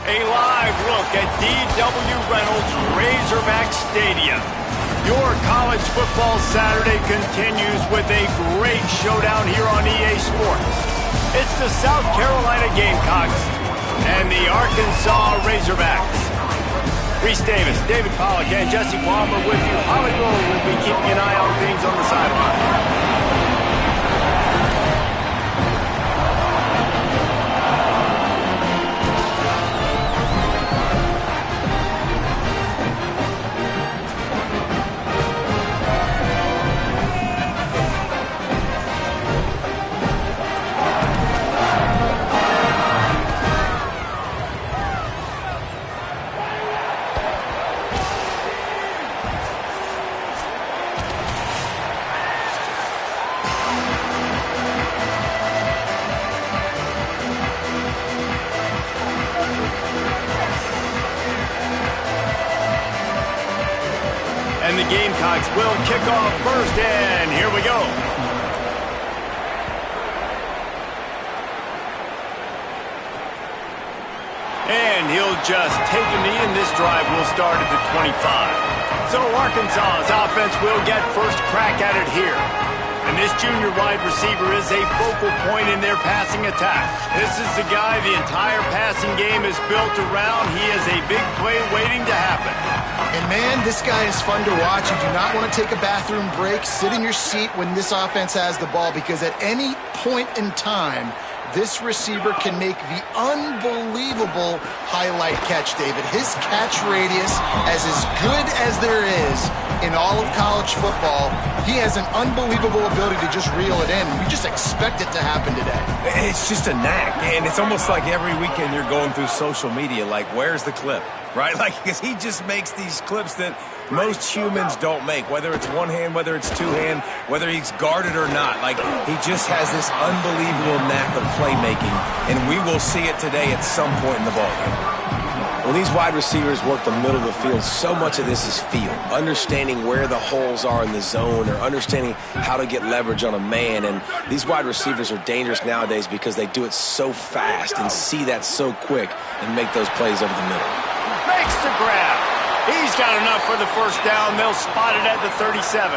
A live look at D.W. Reynolds Razorback Stadium. Your college football Saturday continues with a great showdown here on EA Sports. It's the South Carolina Gamecocks and the Arkansas Razorbacks. Reese Davis, David Pollack, and Jesse Palmer with you. Hollywood will be keeping an eye on things on the sideline. And the Gamecocks will kick off first, and here we go. And he'll just take a knee, and this drive will start at the 25. So Arkansas's offense will get first crack at it here. And this junior wide receiver is a focal point in their passing attack. This is the guy the entire passing game is built around. He is a big play waiting to happen. And man, this guy is fun to watch. You do not want to take a bathroom break. Sit in your seat when this offense has the ball, because at any point in time, this receiver can make the unbelievable highlight catch, David. His catch radius is as good as there is in all of college football. He has an unbelievable ability to just reel it in. We just expect it to happen today. It's just a knack, and it's almost like every weekend you're going through social media, like, where's the clip, right? Like, because he just makes these clips that most humans don't make, whether it's one hand, whether it's two hand, whether he's guarded or not. Like, he just has this unbelievable knack of playmaking, and we will see it today at some point in the ballgame. When these wide receivers work the middle of the field, so much of this is feel. Understanding where the holes are in the zone, or understanding how to get leverage on a man. And these wide receivers are dangerous nowadays because they do it so fast and see that so quick and make those plays over the middle. Makes the grab. He's got enough for the first down. They'll spot it at the 37.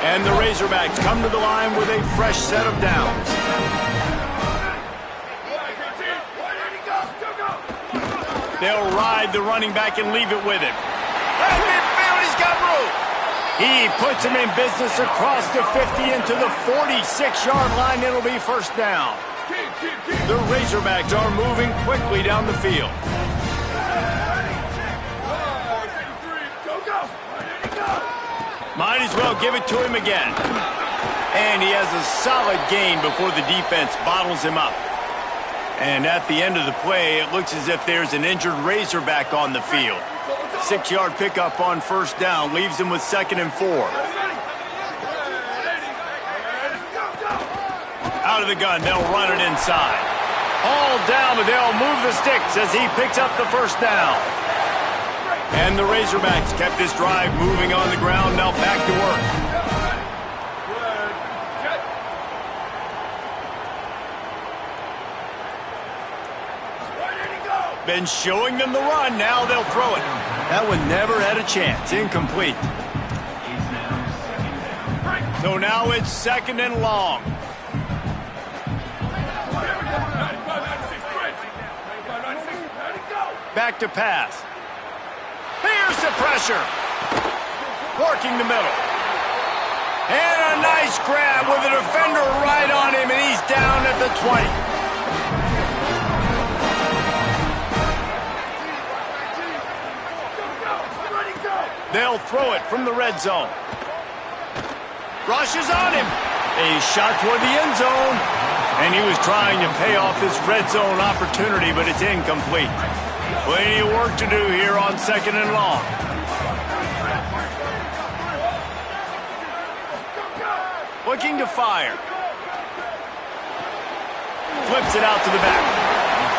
And the Razorbacks come to the line with a fresh set of downs. They'll ride the running back and leave it with him. At midfield, he's got room. He puts him in business across the 50 into the 46-yard line. It'll be first down. The Razorbacks are moving quickly down the field. Might as well give it to him again. And he has a solid gain before the defense bottles him up. And at the end of the play, it looks as if there's an injured Razorback on the field. 6-yard pickup on first down leaves him with 2nd and 4. Out of the gun, they'll run it inside. All down, but they'll move the sticks as he picks up the first down. And the Razorbacks kept this drive moving on the ground. Now back to work. Been showing them the run. Now they'll throw it. That one never had a chance. Incomplete. So now it's 2nd and long. Back to pass. Here's the pressure. Working the middle. And a nice grab with a defender right on him, and he's down at the 20. They'll throw it from the red zone. Rushes on him. A shot toward the end zone. And he was trying to pay off this red zone opportunity, but it's incomplete. Plenty of work to do here on 2nd and long. Looking to fire. Flips it out to the back.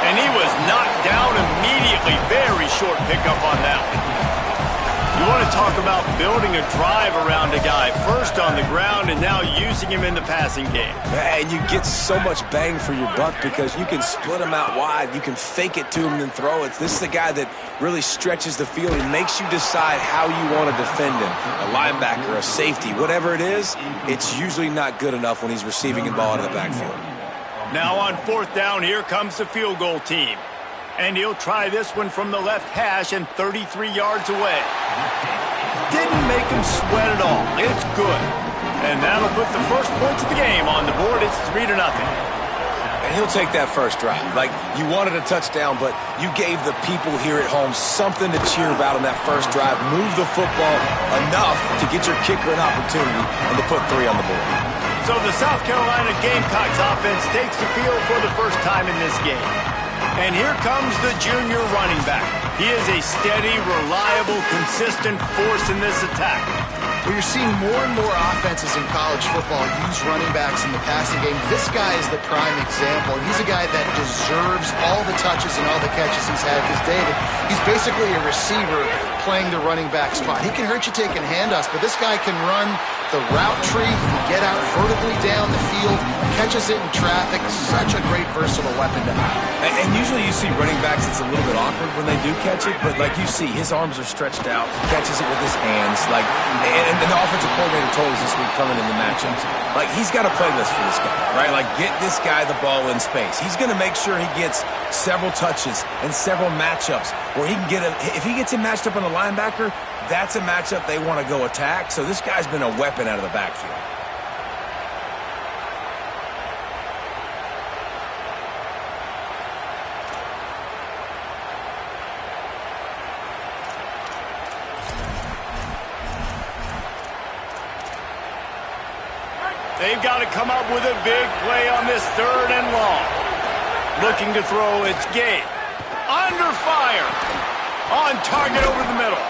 And he was knocked down immediately. Very short pickup on that one. You want to talk about building a drive around a guy, first on the ground and now using him in the passing game. And you get so much bang for your buck because you can split him out wide. You can fake it to him and throw it. This is the guy that really stretches the field and makes you decide how you want to defend him. A linebacker, a safety, whatever it is, it's usually not good enough when he's receiving the ball out of the backfield. Now on 4th down, here comes the field goal team. And he'll try this one from the left hash and 33 yards away. Didn't make him sweat at all. It's good. And that'll put the first points of the game on the board. It's 3-0. And he'll take that first drive. Like, you wanted a touchdown, but you gave the people here at home something to cheer about on that first drive. Move the football enough to get your kicker an opportunity and to put 3 on the board. So the South Carolina Gamecocks offense takes the field for the first time in this game. And here comes the junior running back. He is a steady, reliable, consistent force in this attack. Well, you're seeing more and more offenses in college football use running backs in the passing game. This guy is the prime example. And he's a guy that deserves all the touches and all the catches he's had because, David, he's basically a receiver playing the running back spot. He can hurt you taking handoffs, but this guy can run the route tree. He can get out vertically down the field, catches it in traffic. Such a great versatile weapon to have. And usually you see running backs, it's a little bit awkward when they do catch it, but like you see, his arms are stretched out, he catches it with his hands. Like, and the offensive coordinator told us this week coming in the matchups, like, he's got a playlist for this guy, right? Like, get this guy the ball in space. He's going to make sure he gets several touches and several matchups where he can get if he gets him matched up on the linebacker, that's a matchup they want to go attack. So this guy's been a weapon out of the backfield. They've got to come up with a big play on this 3rd and long. Looking to throw, it's Gay. Under fire. On target over the middle.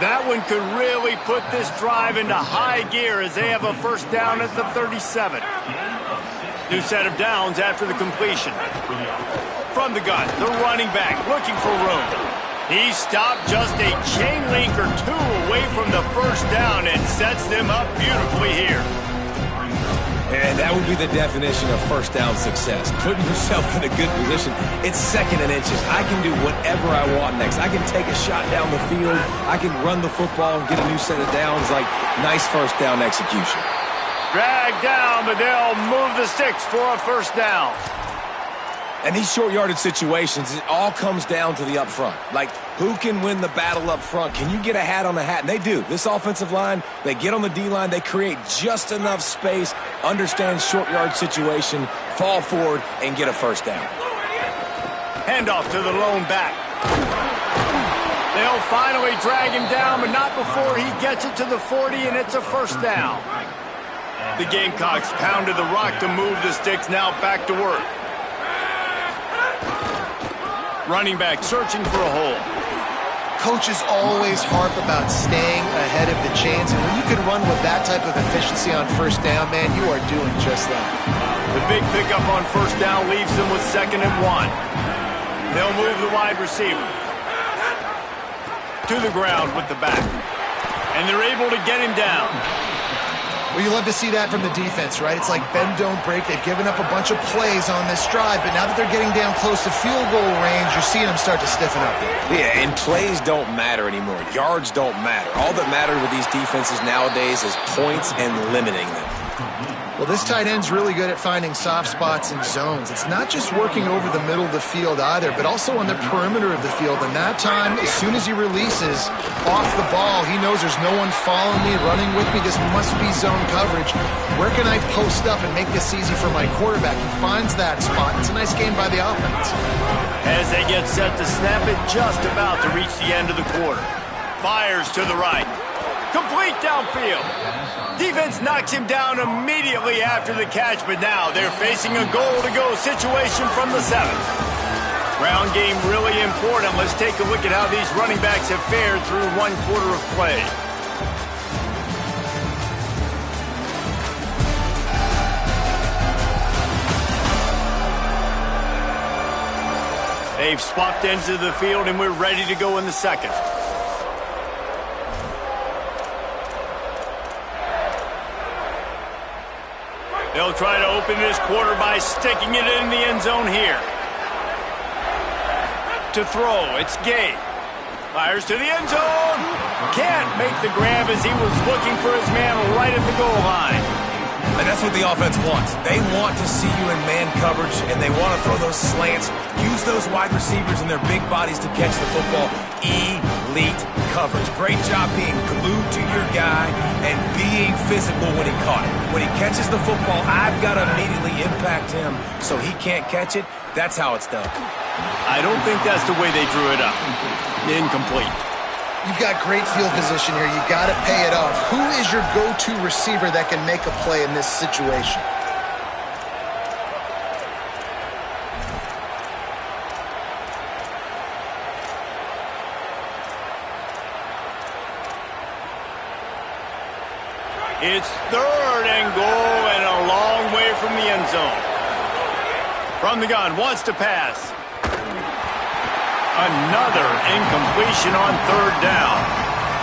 That one could really put this drive into high gear as they have a first down at the 37. New set of downs after the completion. From the gun, the running back looking for room. He stopped just a chain link or 2 away from the first down and sets them up beautifully here. And that would be the definition of first down success. Putting yourself in a good position. It's 2nd and inches. I can do whatever I want next. I can take a shot down the field. I can run the football and get a new set of downs. Like, nice first down execution. Drag down, but they'll move the sticks for a first down. And these short yardage situations, it all comes down to the up front. Like, who can win the battle up front? Can you get a hat on the hat? And they do. This offensive line, they get on the D-line, they create just enough space, understand short yard situation, fall forward, and get a first down. Handoff to the lone back. They'll finally drag him down, but not before he gets it to the 40, and it's a first down. The Gamecocks pounded the rock to move the sticks, now back to work. Running back searching for a hole. Coaches always harp about staying ahead of the chains, and when you can run with that type of efficiency on first down, man, you are doing just that. The big pickup on first down leaves them with 2nd and 1. They'll move the wide receiver to the ground with the back, and they're able to get him down. Well, you love to see that from the defense, right? It's like bend, don't break. They've given up a bunch of plays on this drive, but now that they're getting down close to field goal range, you're seeing them start to stiffen up there. Yeah, and plays don't matter anymore. Yards don't matter. All that matters with these defenses nowadays is points and limiting them. Well, this tight end's really good at finding soft spots and zones. It's not just working over the middle of the field either, but also on the perimeter of the field. And that time, as soon as he releases off the ball, he knows there's no one following me, running with me. This must be zone coverage. Where can I post up and make this easy for my quarterback? He finds that spot. It's a nice game by the offense. As they get set to snap it, just about to reach the end of the quarter. Fires to the right. Complete downfield. Defense knocks him down immediately after the catch, but now they're facing a goal-to-go situation from the 7th. Ground game really important. Let's take a look at how these running backs have fared through 1 quarter of play. They've swapped ends of the field, and we're ready to go in the 2nd. They'll try to open this quarter by sticking it in the end zone here. To throw, it's Gay. Fires to the end zone. Can't make the grab as he was looking for his man right at the goal line. And that's what the offense wants. They want to see you in man coverage, and they want to throw those slants, use those wide receivers and their big bodies to catch the football. Elite coverage. Great job being glued to your guy and being physical when he caught it. When he catches the football, I've got to immediately impact him so he can't catch it. That's how it's done. I don't think that's the way they drew it up. Incomplete. You've got great field position here. You got to pay it off. Who is your go-to receiver that can make a play in this situation? It's 3rd and goal and a long way from the end zone. From the gun, wants to pass. Another incompletion on 3rd down.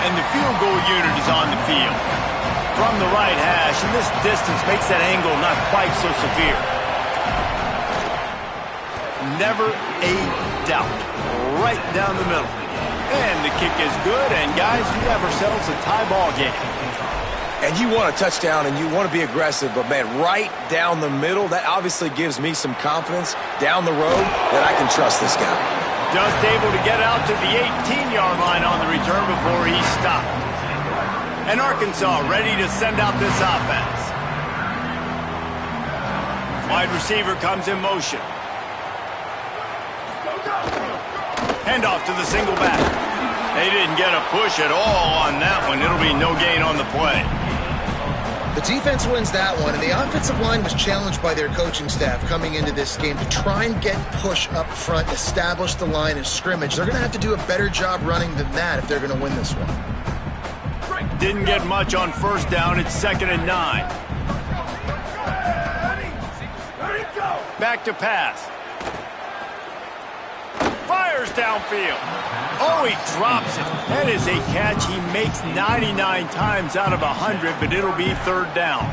And the field goal unit is on the field. From the right hash, and this distance makes that angle not quite so severe. Never a doubt. Right down the middle. And the kick is good, and guys, we have ourselves a tie ball game. And you want a touchdown and you want to be aggressive, but man, right down the middle, that obviously gives me some confidence down the road that I can trust this guy. Just able to get out to the 18-yard line on the return before he stopped. And Arkansas ready to send out this offense. Wide receiver comes in motion. Handoff to the single back. They didn't get a push at all on that one. It'll be no gain on the play. The defense wins that one, and the offensive line was challenged by their coaching staff coming into this game to try and get push up front, establish the line of scrimmage. They're going to have to do a better job running than that if they're going to win this one. Didn't get much on 1st down. It's 2nd and 9. Back to pass. Fires downfield. Oh, he drops it. That is a catch he makes 99 times out of 100, but it'll be 3rd down.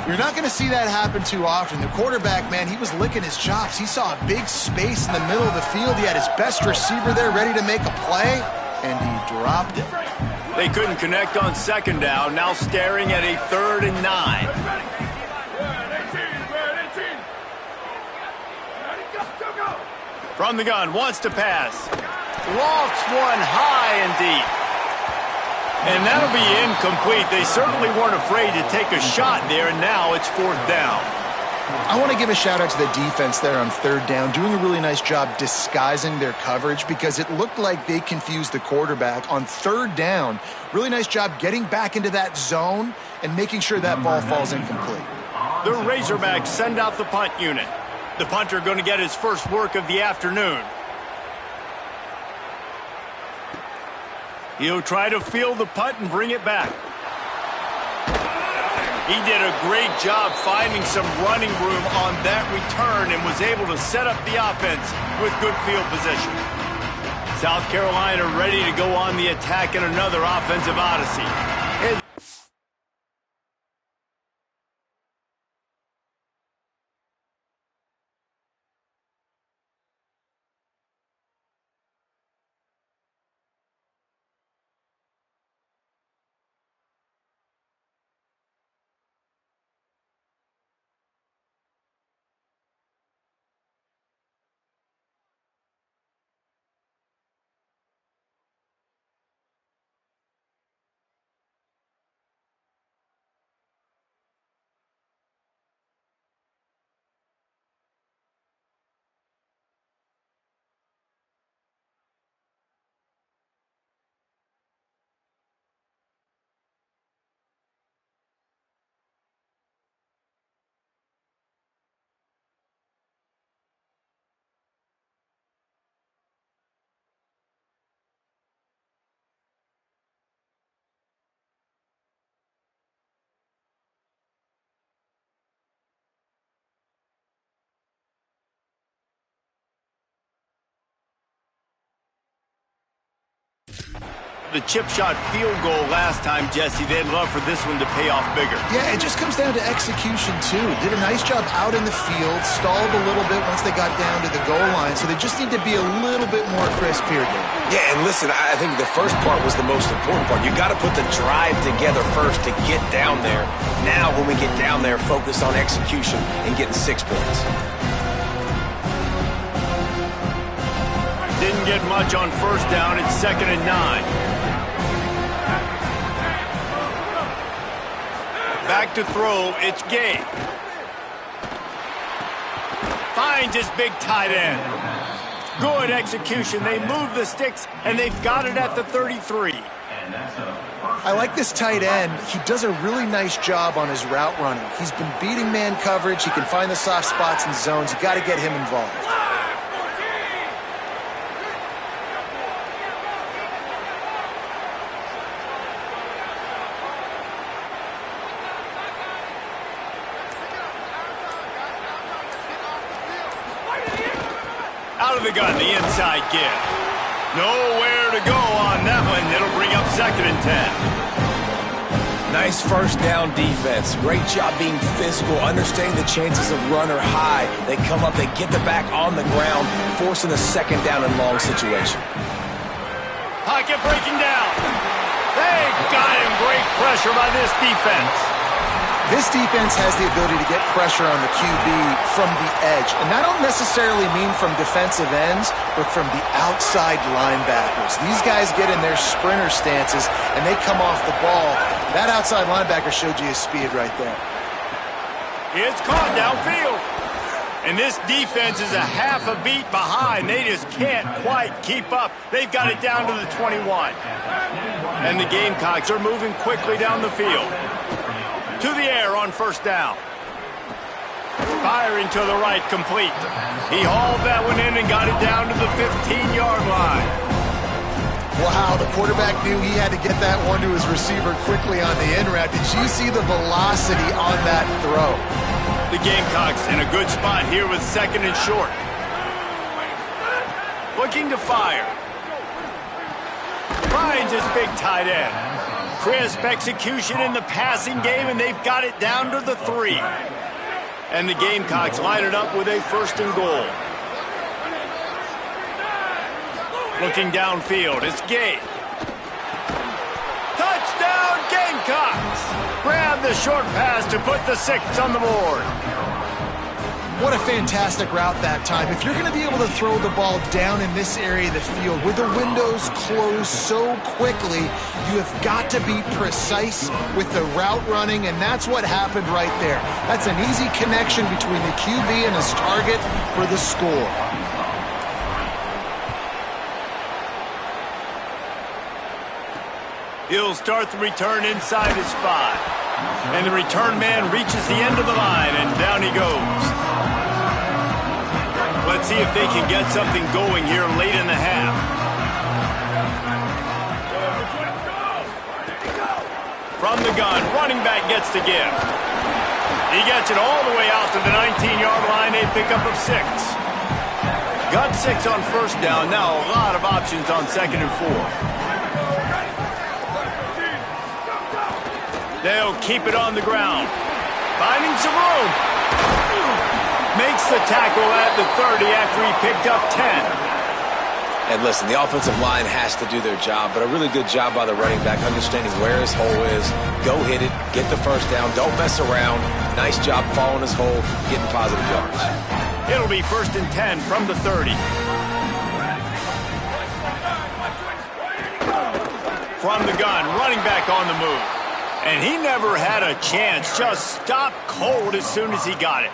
You're not going to see that happen too often. The quarterback, man, he was licking his chops. He saw a big space in the middle of the field. He had his best receiver there ready to make a play, and he dropped it. They couldn't connect on 2nd down, now staring at a 3rd and 9. From the gun, wants to pass. Lofts one high and deep. And that'll be incomplete. They certainly weren't afraid to take a shot there, and now it's 4th down. I want to give a shout-out to the defense there on 3rd down, doing a really nice job disguising their coverage because it looked like they confused the quarterback on 3rd down. Really nice job getting back into that zone and making sure that ball falls incomplete. The Razorbacks send out the punt unit. The punter going to get his first work of the afternoon. He'll try to field the punt and bring it back. He did a great job finding some running room on that return and was able to set up the offense with good field position. South Carolina ready to go on the attack in another offensive odyssey. the chip shot field goal last time, Jesse. They'd love for this one to pay off bigger. Yeah, it just comes down to execution, too. Did a nice job out in the field, stalled a little bit once they got down to the goal line, so they just need to be a little bit more crisp here, Dave. Yeah, and listen, I think the first part was the most important part. You got to put the drive together first to get down there. Now, when we get down there, focus on execution and getting 6 points. Didn't get much on first down. It's 2nd and 9. Back to throw. It's Gay. Finds his big tight end. Good execution. They move the sticks, and they've got it at the 33. I like this tight end. He does a really nice job on his route running. He's been beating man coverage. He can find the soft spots and zones. You got to get him involved. Out of the gun, the inside give. Nowhere to go on that one. It'll bring up 2nd and 10. Nice first down defense. Great job being physical, understanding the chances of run are high. They come up, they get the back on the ground, forcing a 2nd down and long situation. Pocket breaking down. They got him. Great pressure by this defense. This defense has the ability to get pressure on the QB from the edge. And I don't necessarily mean from defensive ends, but from the outside linebackers. These guys get in their sprinter stances, and they come off the ball. That outside linebacker showed you his speed right there. It's caught downfield. And this defense is a half a beat behind. They just can't quite keep up. They've got it down to the 21. And the Gamecocks are moving quickly down the field. To the air on first down. Firing to the right, complete. He hauled that one in and got it down to the 15-yard line. Wow, the quarterback knew he had to get that one to his receiver quickly on the in route. Did you see the velocity on that throw? The Gamecocks in a good spot here with 2nd and short. Looking to fire. Finds his big tight end. Crisp execution in the passing game, and they've got it down to the 3. And the Gamecocks line it up with a 1st and goal. Looking downfield, it's Gay. Touchdown, Gamecocks! Grab the short pass to put the 6 on the board. What a fantastic route that time. If you're going to be able to throw the ball down in this area of the field with the windows closed so quickly, you have got to be precise with the route running, and that's what happened right there. That's an easy connection between the QB and his target for the score. He'll start the return inside his 5. And the return man reaches the end of the line, and down he goes. Let's see if they can get something going here late in the half. From the gun, running back gets to give. He gets it all the way out to the 19-yard line, a pickup of 6. Got 6 on first down, now a lot of options on 2nd and 4. They'll keep it on the ground. Finding some room. Makes the tackle at the 30 after he picked up 10. And listen, the offensive line has to do their job, but a really good job by the running back, understanding where his hole is. Go hit it, get the first down, don't mess around. Nice job following his hole, getting positive yards. It'll be 1st and 10 from the 30. From the gun, running back on the move. And he never had a chance, just stopped cold as soon as he got it.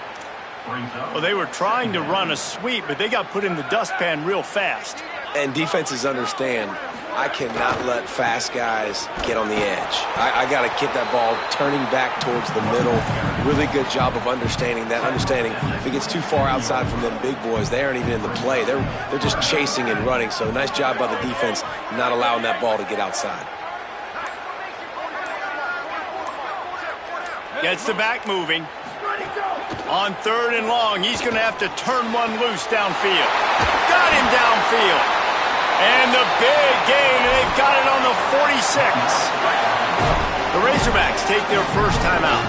Well, they were trying to run a sweep, but they got put in the dustpan real fast. And defenses understand, I cannot let fast guys get on the edge. I got to get that ball turning back towards the middle. Really good job of understanding that. Understanding if it gets too far outside from them big boys, they aren't even in the play. They're just chasing and running. So nice job by the defense not allowing that ball to get outside. Gets the back moving. On 3rd and long, he's going to have to turn one loose downfield. Got him downfield. And the big gain, and they've got it on the 46. The Razorbacks take their first timeout.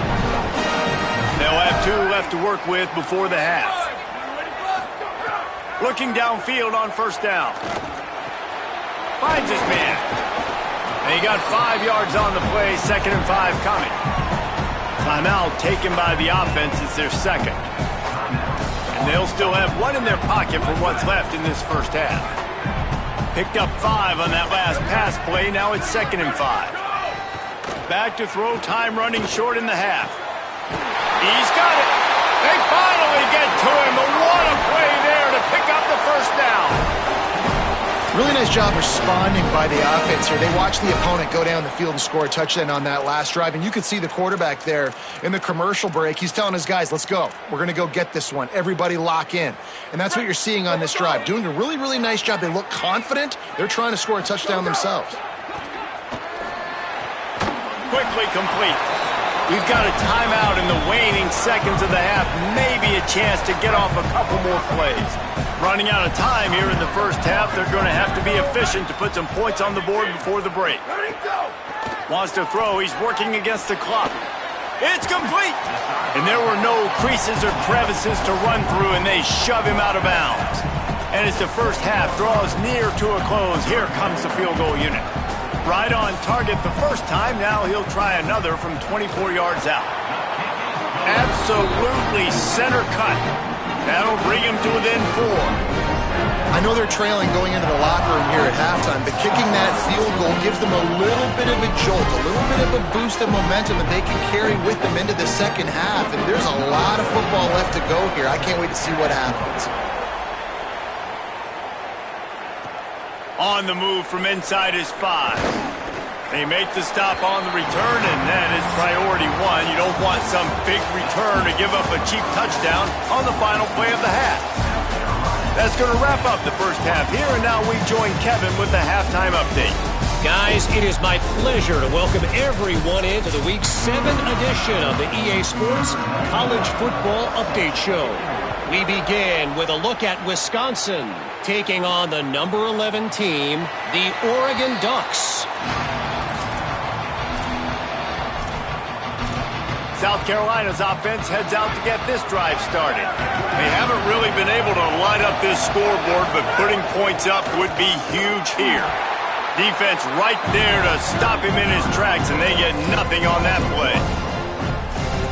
They'll have 2 left to work with before the half. Looking downfield on first down. Finds his man. And he got 5 yards on the play, 2nd and 5 coming. Timeout taken by the offense. It's their second. And they'll still have 1 in their pocket for what's left in this first half. Picked up 5 on that last pass play. Now it's 2nd and 5. Back to throw, time running short in the half. He's got it. They finally get to him. But what a play there to pick up the first down. Really nice job responding by the offense here. They watched the opponent go down the field and score a touchdown on that last drive. And you could see the quarterback there in the commercial break. He's telling his guys, let's go. We're going to go get this one. Everybody lock in. And that's what you're seeing on this drive. Doing a really, really nice job. They look confident. They're trying to score a touchdown themselves. Quickly complete. We've got a timeout in the waning seconds of the half. Maybe a chance to get off a couple more plays. Running out of time here in the first half. They're going to have to be efficient to put some points on the board before the break. Wants to throw. He's working against the clock. It's complete. And there were no creases or crevices to run through, and they shove him out of bounds. And as the first half draws near to a close, here comes the field goal unit. Right on target the first time. Now he'll try another from 24 yards out. Absolutely center cut. That'll bring him to within 4. I know they're trailing going into the locker room here at halftime, but kicking that field goal gives them a little bit of a jolt, a little bit of a boost of momentum that they can carry with them into the second half. And there's a lot of football left to go here. I can't wait to see what happens. On the move from inside his 5. They make the stop on the return, and that is priority 1. You don't want some big return to give up a cheap touchdown on the final play of the half. That's going to wrap up the first half here, and now we join Kevin with the halftime update. Guys, it is my pleasure to welcome everyone into the Week 7 edition of the EA Sports College Football Update Show. We begin with a look at Wisconsin taking on the number 11 team, the Oregon Ducks. South Carolina's offense heads out to get this drive started. They haven't really been able to light up this scoreboard, but putting points up would be huge here. Defense right there to stop him in his tracks, and they get nothing on that play.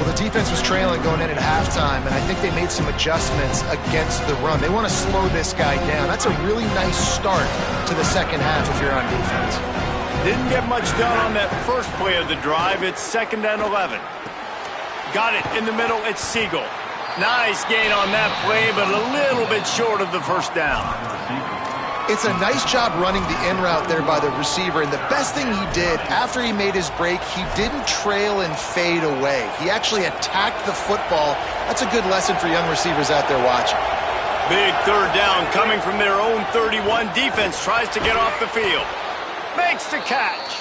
Well, the defense was trailing going in at halftime, and I think they made some adjustments against the run. They want to slow this guy down. That's a really nice start to the second half if you're on defense. Didn't get much done on that first play of the drive. It's 2nd and 11. Got it in the middle. It's Siegel. Nice gain on that play, but a little bit short of the first down. It's a nice job running the in route there by the receiver, and the best thing he did after he made his break, he didn't trail and fade away. He actually attacked the football. That's a good lesson for young receivers out there watching. Big third down coming from their own 31. Defense tries to get off the field. Makes the catch.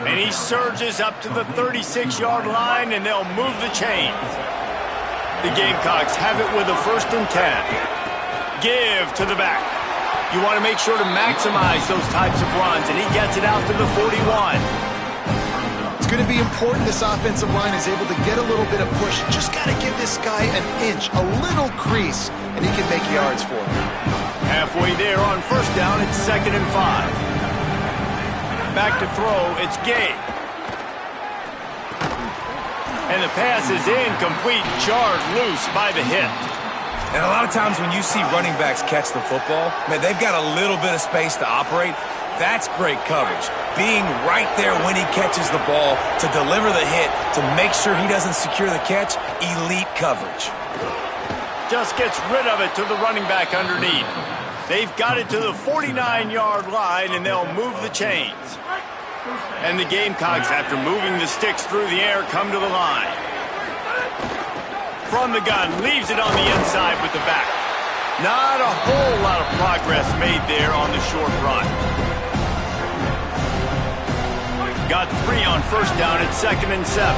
And he surges up to the 36-yard line, and they'll move the chains. The Gamecocks have it with a 1st and 10. Give to the back. You want to make sure to maximize those types of runs, and he gets it out to the 41. It's going to be important this offensive line is able to get a little bit of push. Just got to give this guy an inch, a little crease, and he can make yards for him. Halfway there on first down, it's 2nd and 5. Back to throw, it's Gay. And the pass is incomplete, jarred loose by the hit. And a lot of times when you see running backs catch the football, man, they've got a little bit of space to operate. That's great coverage. Being right there when he catches the ball to deliver the hit, to make sure he doesn't secure the catch, elite coverage. Just gets rid of it to the running back underneath. They've got it to the 49-yard line, and they'll move the chains. And the Gamecocks, after moving the sticks through the air, come to the line. From the gun, leaves it on the inside with the back. Not a whole lot of progress made there on the short run. Got 3 on first down at 2nd and 7.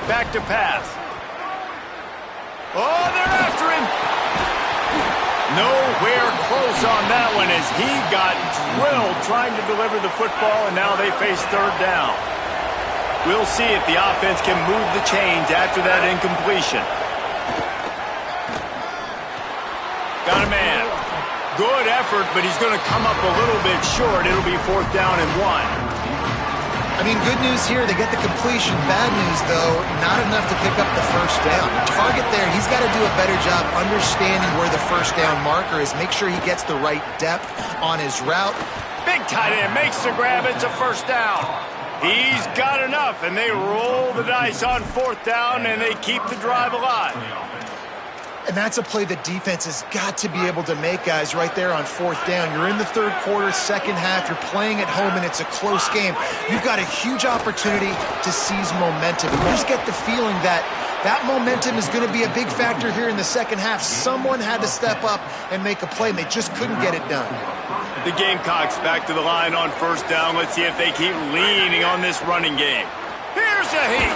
Back to pass. Oh, they're after him. Nowhere close on that one as he got drilled trying to deliver the football, and now they face third down. We'll see if the offense can move the chains after that incompletion. Got a man. Good effort, but he's going to come up a little bit short. It'll be 4th down and 1. I mean, good news here, they get the completion. Bad news, though, not enough to pick up the first down. The target there, he's got to do a better job understanding where the first down marker is. Make sure he gets the right depth on his route. Big tight end makes the grab. It's a first down. He's got enough, and they roll the dice on 4th down, and they keep the drive alive. And that's a play the defense has got to be able to make, guys, right there on 4th down. You're in the third quarter, second half. You're playing at home, and it's a close game. You've got a huge opportunity to seize momentum. You just get the feeling that that momentum is going to be a big factor here in the second half. Someone had to step up and make a play, and they just couldn't get it done. The Gamecocks back to the line on 1st down. Let's see if they keep leaning on this running game. Here's a heat.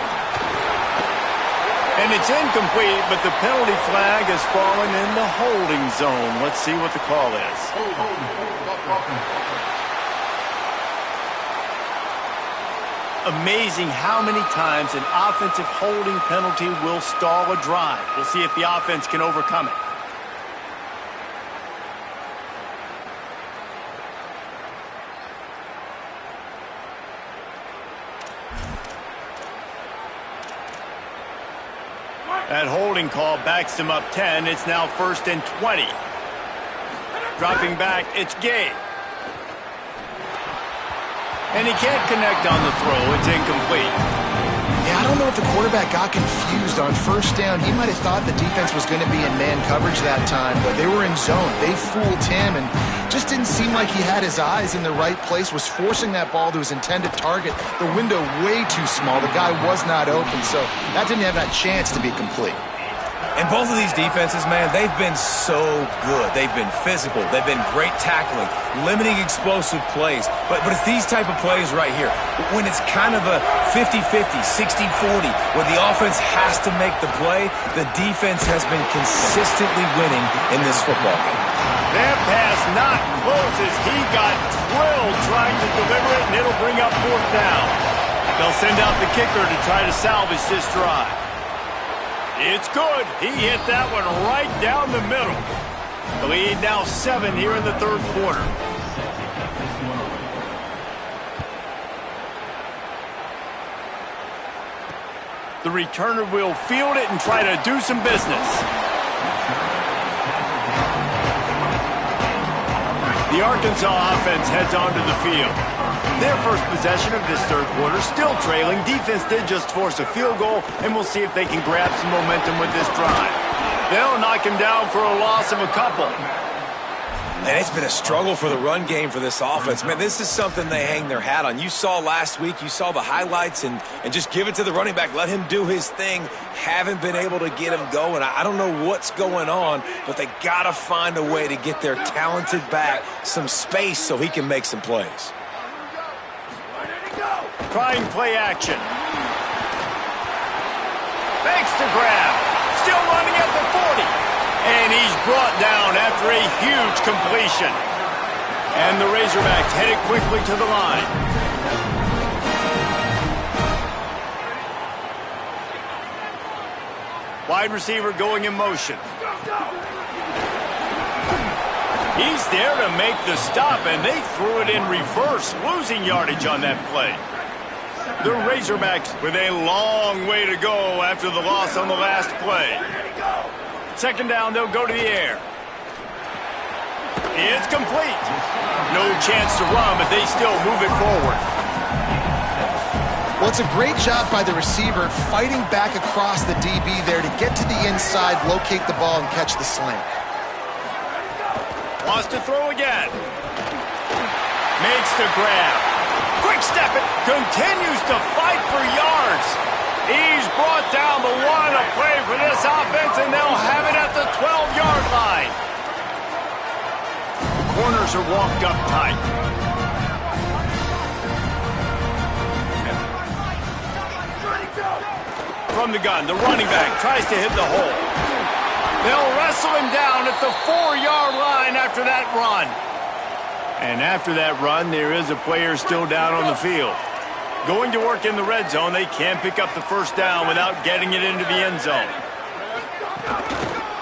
And it's incomplete, but the penalty flag has fallen in the holding zone. Let's see what the call is. Amazing how many times an offensive holding penalty will stall a drive. We'll see if the offense can overcome it. That holding call backs him up 10. It's now 1st and 20. Dropping back, it's Gay. And he can't connect on the throw. It's incomplete. Yeah, I don't know if the quarterback got confused on 1st down. He might have thought the defense was going to be in man coverage that time, but they were in zone. They fooled him and just didn't seem like he had his eyes in the right place, was forcing that ball to his intended target. The window way too small. The guy was not open, so that didn't have that chance to be complete. And both of these defenses, man, they've been so good. They've been physical. They've been great tackling, limiting explosive plays. But it's these type of plays right here, when it's kind of a 50-50, 60-40, where the offense has to make the play, the defense has been consistently winning in this football game. That pass not close as he got drilled trying to deliver it, and it'll bring up 4th down. They'll send out the kicker to try to salvage this drive. It's good. He hit that one right down the middle. The lead now 7 here in the third quarter. The returner will field it and try to do some business. The Arkansas offense heads onto the field. Their first possession of this third quarter, still trailing. Defense did just force a field goal, and we'll see if they can grab some momentum with this drive. They'll knock him down for a loss of a couple. And it's been a struggle for the run game for this offense. Man, this is something they hang their hat on. You saw last week, you saw the highlights, and just give it to the running back. Let him do his thing. Haven't been able to get him going. I don't know what's going on, but they got to find a way to get their talented back some space so he can make some plays. Trying play action. Makes the grab. Still running at the 40. And he's brought down after a huge completion. And the Razorbacks headed quickly to the line. Wide receiver going in motion. He's there to make the stop, and they threw it in reverse, losing yardage on that play. The Razorbacks with a long way to go after the loss on the last play. Second down, they'll go to the air. It's complete. No chance to run, but they still move it forward. Well, it's a great job by the receiver fighting back across the DB there to get to the inside, locate the ball, and catch the slant. Wants to throw again. Makes the grab. Quick step it. Continues to fight for yards. He's brought down the one to play for this offense, and they'll have it at the 12-yard line. The corners are walked up tight. From the gun, the running back tries to hit the hole. They'll wrestle him down at the 4-yard line after that run. And after that run, there is a player still down on the field. Going to work in the red zone, they can't pick up the first down without getting it into the end zone.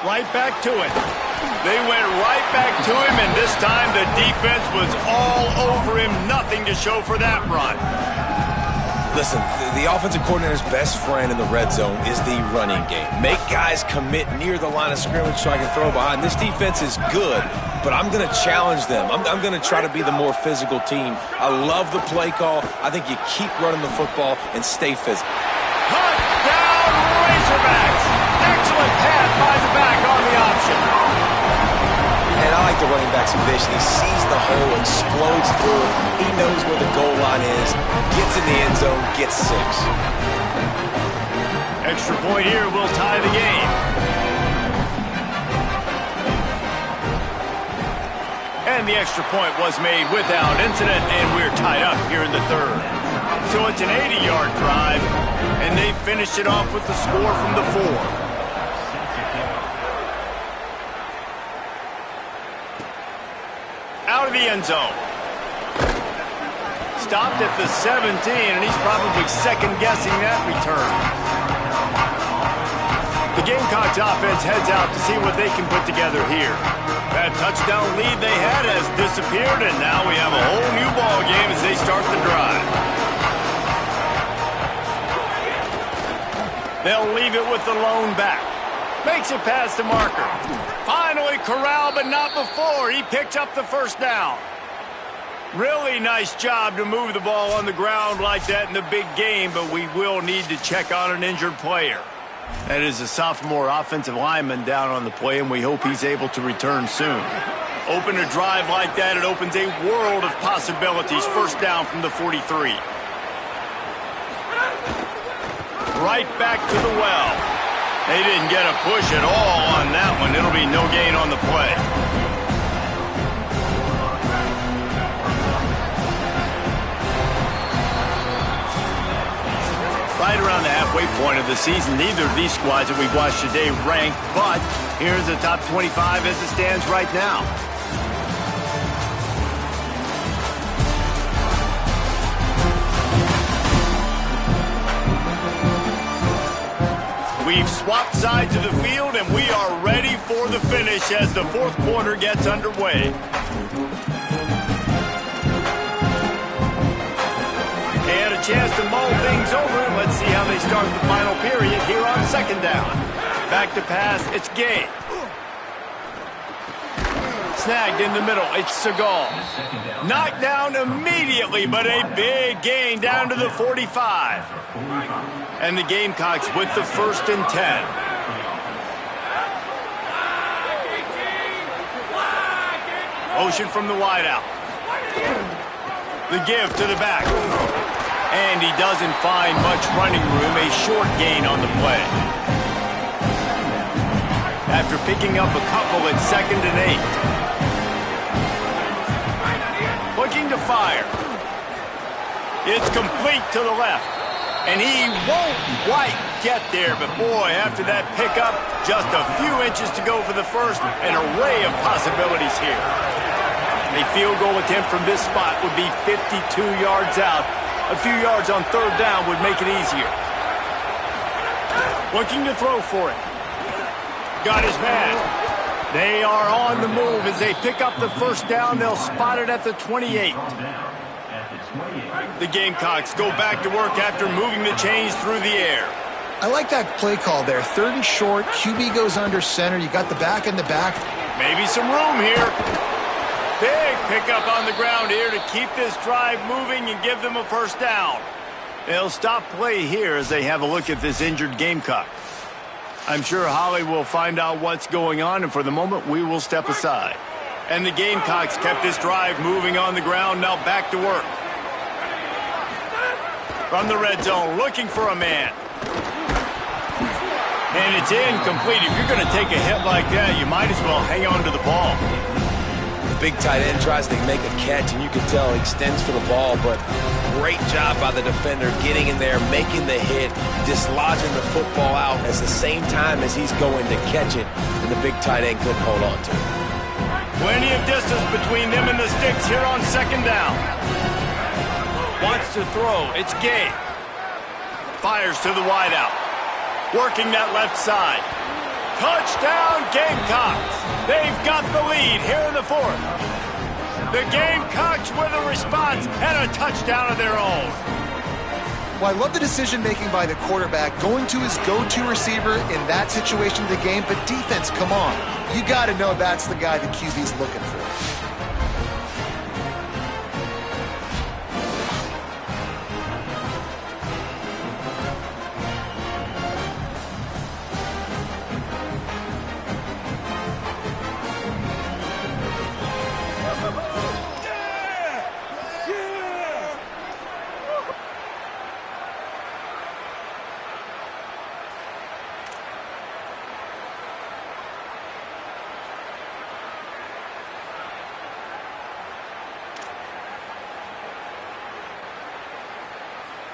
Right back to it. They went right back to him, and this time the defense was all over him. Nothing to show for that run. Listen, the offensive coordinator's best friend in the red zone is the running game. Make guys commit near the line of scrimmage so I can throw behind. This defense is good, but I'm going to challenge them. I'm going to try to be the more physical team. I love the play call. I think you keep running the football and stay physical. Touchdown, Razorbacks! Excellent pass by the back on the option. And I like the running back's vision. He sees the hole, explodes through it. He knows where the goal line is, gets in the end zone, gets 6. Extra point here will tie the game. And the extra point was made without incident, and we're tied up here in the third. So it's an 80-yard drive, and they finished it off with the score from the 4. Out of the end zone. Stopped at the 17, and he's probably second-guessing that return. The Gamecocks offense heads out to see what they can put together here. That touchdown lead they had has disappeared, and now we have a whole new ball game as they start the drive. They'll leave it with the lone back. Makes it past the marker. Finally corralled, but not before. He picks up the first down. Really nice job to move the ball on the ground like that in the big game, but we will need to check on an injured player. That is a sophomore offensive lineman down on the play, and we hope he's able to return soon. Open a drive like that, it opens a world of possibilities. First down from the 43. Right back to the well. They didn't get a push at all on that one. It'll be no gain on the play. Right around the halfway point of the season, neither of these squads that we've watched today ranked, but here's the top 25 as it stands right now. We've swapped sides of the field, and we are ready for the finish as the fourth quarter gets underway. They had a chance to mull things over. Let's see how they start the final period here on second down. Back to pass, it's Gay. Snagged in the middle, it's Seagal. Knocked down immediately, but a big gain down to the 45. And the Gamecocks with the 1st and 10. Motion from the wideout. The give to the back. And he doesn't find much running room. A short gain on the play. After picking up a couple at 2nd and 8. Looking to fire. It's complete to the left. And he won't quite get there, but boy, after that pickup, just a few inches to go for the first, an array of possibilities here. A field goal attempt from this spot would be 52 yards out. A few yards on 3rd down would make it easier. Looking to throw for it. Got his man. They are on the move as they pick up the first down. They'll spot it at the 28. The Gamecocks go back to work after moving the chains through the air. I like that play call there. 3rd and short, QB goes under center. You got the back in the back. Maybe some room here. Big pickup on the ground here to keep this drive moving and give them a first down. They'll stop play here as they have a look at this injured Gamecock. I'm sure Holly will find out what's going on, and for the moment, we will step aside. And the Gamecocks kept this drive moving on the ground, now back to work. From the red zone, looking for a man. And it's incomplete. If you're going to take a hit like that, you might as well hang on to the ball. big tight end tries to make a catch, and you can tell he extends for the ball, but great job by the defender getting in there, making the hit, dislodging the football out at the same time as he's going to catch it, and the big tight end couldn't hold on to it. Plenty of distance between them and the sticks here on second down. Wants to throw. It's Gabe. Fires to the wideout. Working that left side. Touchdown, Gamecocks. They've got the lead here in the fourth. The Gamecocks with a response and a touchdown of their own. Well, I love the decision-making by the quarterback, going to his go-to receiver in that situation of the game, but defense, come on. You got to know that's the guy the QB's looking for.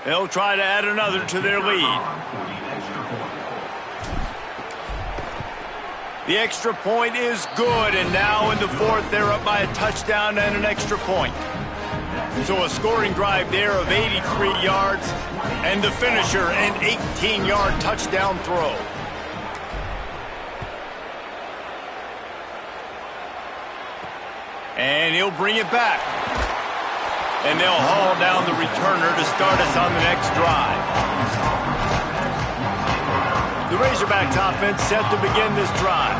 They'll try to add another to their lead. The extra point is good, and now in the fourth, they're up by a touchdown and an extra point. So a scoring drive there of 83 yards, and the finisher, an 18-yard touchdown throw. And he'll bring it back. And they'll haul down the returner to start us on the next drive. The Razorbacks offense set to begin this drive.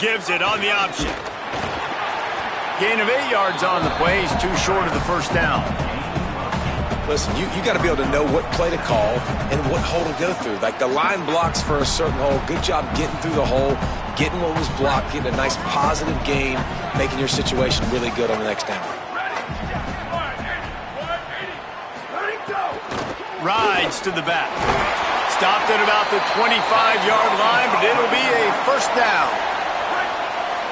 Gives it on the option. Gain of 8 yards on the play. He's too short of the first down. Listen, you got to be able to know what play to call and what hole to go through. Like the line blocks for a certain hole. Good job getting through the hole, getting what was blocked, getting a nice positive gain, making your situation really good on the next down. Rides to the back. Stopped at about the 25-yard line, but it'll be a first down.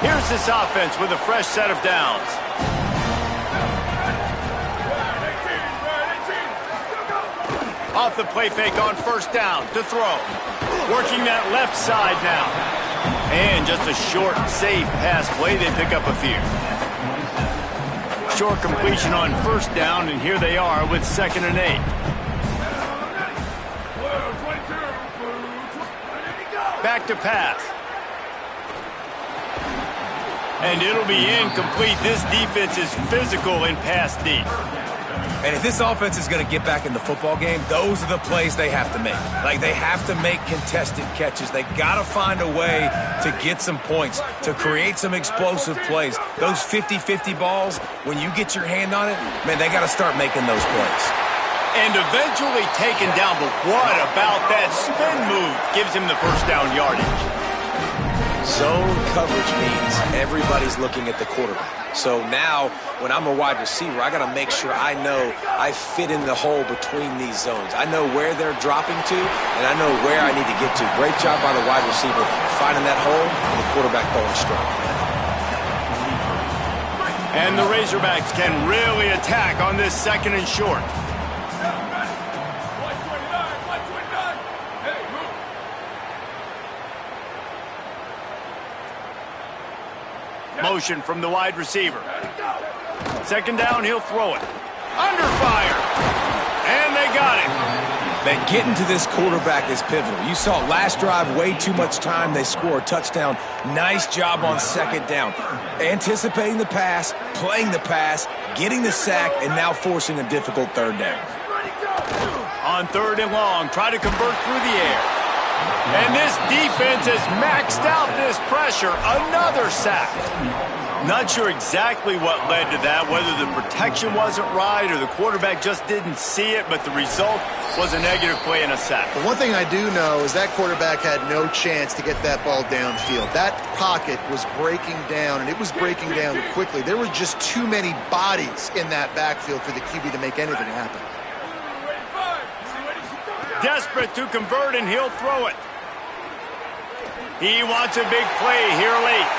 Here's this offense with a fresh set of downs. Off the play fake on first down to throw. Working that left side now. And just a short, safe pass play. They pick up a few. Short completion on first down, and here they are with 2nd and 8. Back to pass. And it'll be incomplete. This defense is physical in pass deep. And if this offense is going to get back in the football game, those are the plays they have to make. Like, they have to make contested catches. They got to find a way to get some points, to create some explosive plays. Those 50-50 balls, when you get your hand on it, man, they got to start making those plays. And eventually taken down, but what about that spin move? Gives him the first down yardage. Zone coverage means everybody's looking at the quarterback. So now, when I'm a wide receiver, I got to make sure I know I fit in the hole between these zones. I know where they're dropping to, and I know where I need to get to. Great job by the wide receiver finding that hole, and the quarterback going strong. And the Razorbacks can really attack on this 2nd and short. Motion from the wide receiver. 2nd down, he'll throw it. Under fire. And they got it. Man, getting to this quarterback is pivotal. You saw last drive, way too much time. They score a touchdown. Nice job on 2nd down. Anticipating the pass, playing the pass, getting the sack, and now forcing a difficult 3rd down. On 3rd and long, try to convert through the air. And this defense has maxed out this pressure. Another sack. Not sure exactly what led to that, whether the protection wasn't right or the quarterback just didn't see it, but the result was a negative play and a sack. But one thing I do know is that quarterback had no chance to get that ball downfield. That pocket was breaking down, and it was breaking down quickly. There were just too many bodies in that backfield for the QB to make anything happen. Desperate to convert, and he'll throw it. He wants a big play here late.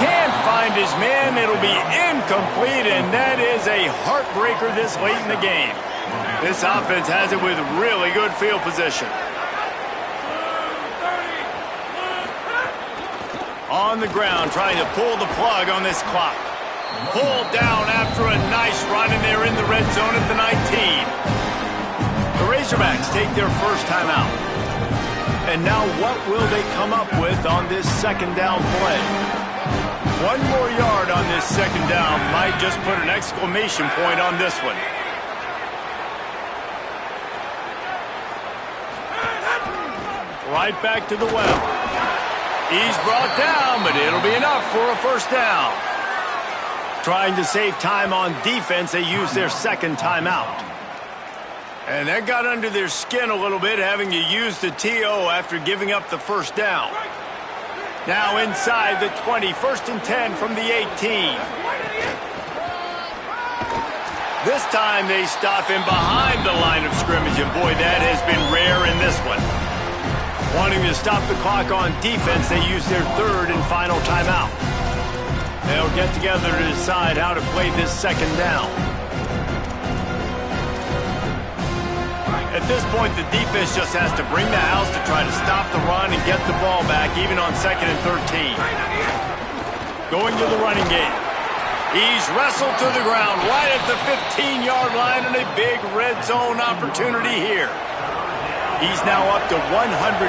Can't find his man. It'll be incomplete, and that is a heartbreaker this late in the game. This offense has it with really good field position. On the ground, trying to pull the plug on this clock. Pulled down after a nice run, and they're in the red zone at the 19. The Razorbacks take their first timeout. And now what will they come up with on this second down play? One more yard on this second down might just put an exclamation point on this one. Right back to the well. He's brought down, but it'll be enough for a first down. Trying to save time on defense, they use their second timeout. And that got under their skin a little bit, having to use the TO after giving up the first down. Now inside the 20, 1st and 10 from the 18. This time they stop him behind the line of scrimmage, and boy, that has been rare in this one. Wanting to stop the clock on defense, they use their third and final timeout. They'll get together to decide how to play this second down. At this point, the defense just has to bring the house to try to stop the run and get the ball back, even on 2nd and 13. Going to the running game. He's wrestled to the ground right at the 15-yard line, and a big red zone opportunity here. He's now up to 104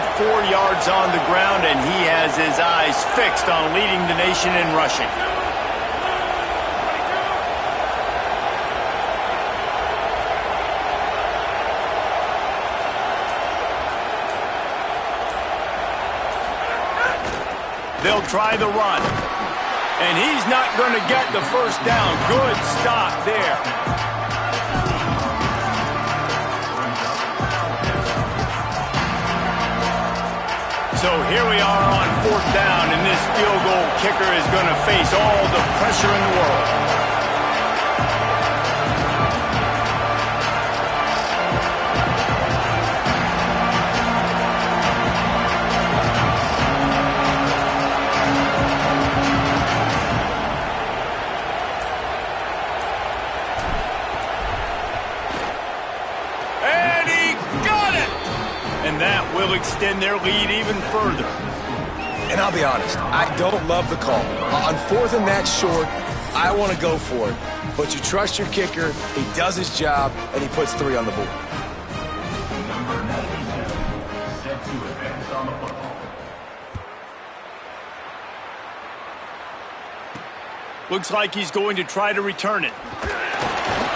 yards on the ground, and he has his eyes fixed on leading the nation in rushing. They'll try the run. And he's not going to get the first down. Good stop there. So here we are on 4th down, and this field goal kicker is going to face all the pressure in the world. Will extend their lead even further. And I'll be honest, I don't love the call. On 4th and that short, I want to go for it. But you trust your kicker, he does his job, and he puts 3 on the board. Looks like he's going to try to return it.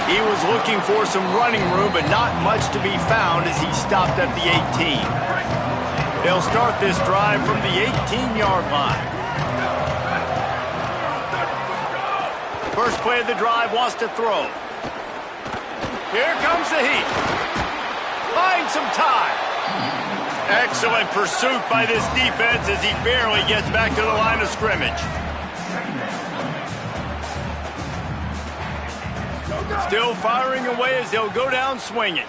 He was looking for some running room, but not much to be found as he stopped at the 18. They'll start this drive from the 18-yard line. First play of the drive, wants to throw. Here comes the heat. Finds some time. Excellent pursuit by this defense as he barely gets back to the line of scrimmage. Still firing away as they'll go down swinging.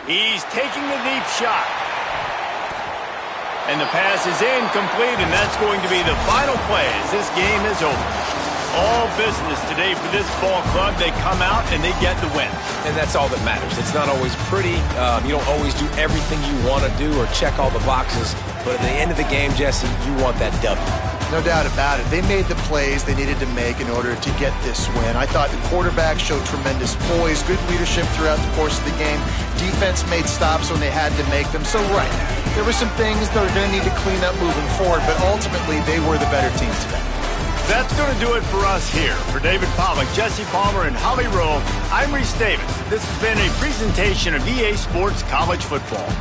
He's taking the deep shot. And the pass is incomplete, and that's going to be the final play as this game is over. All business today for this ball club. They come out and they get the win. And that's all that matters. It's not always pretty. You don't always do everything you want to do or check all the boxes. But at the end of the game, Jesse, you want that W. No doubt about it. They made the plays they needed to make in order to get this win. I thought the quarterback showed tremendous poise, good leadership throughout the course of the game. Defense made stops when they had to make them. So, right, there were some things that are going to need to clean up moving forward, but ultimately they were the better team today. That's going to do it for us here. For David Pollack, Jesse Palmer, and Holly Rowe, I'm Reese Davis. This has been a presentation of EA Sports College Football.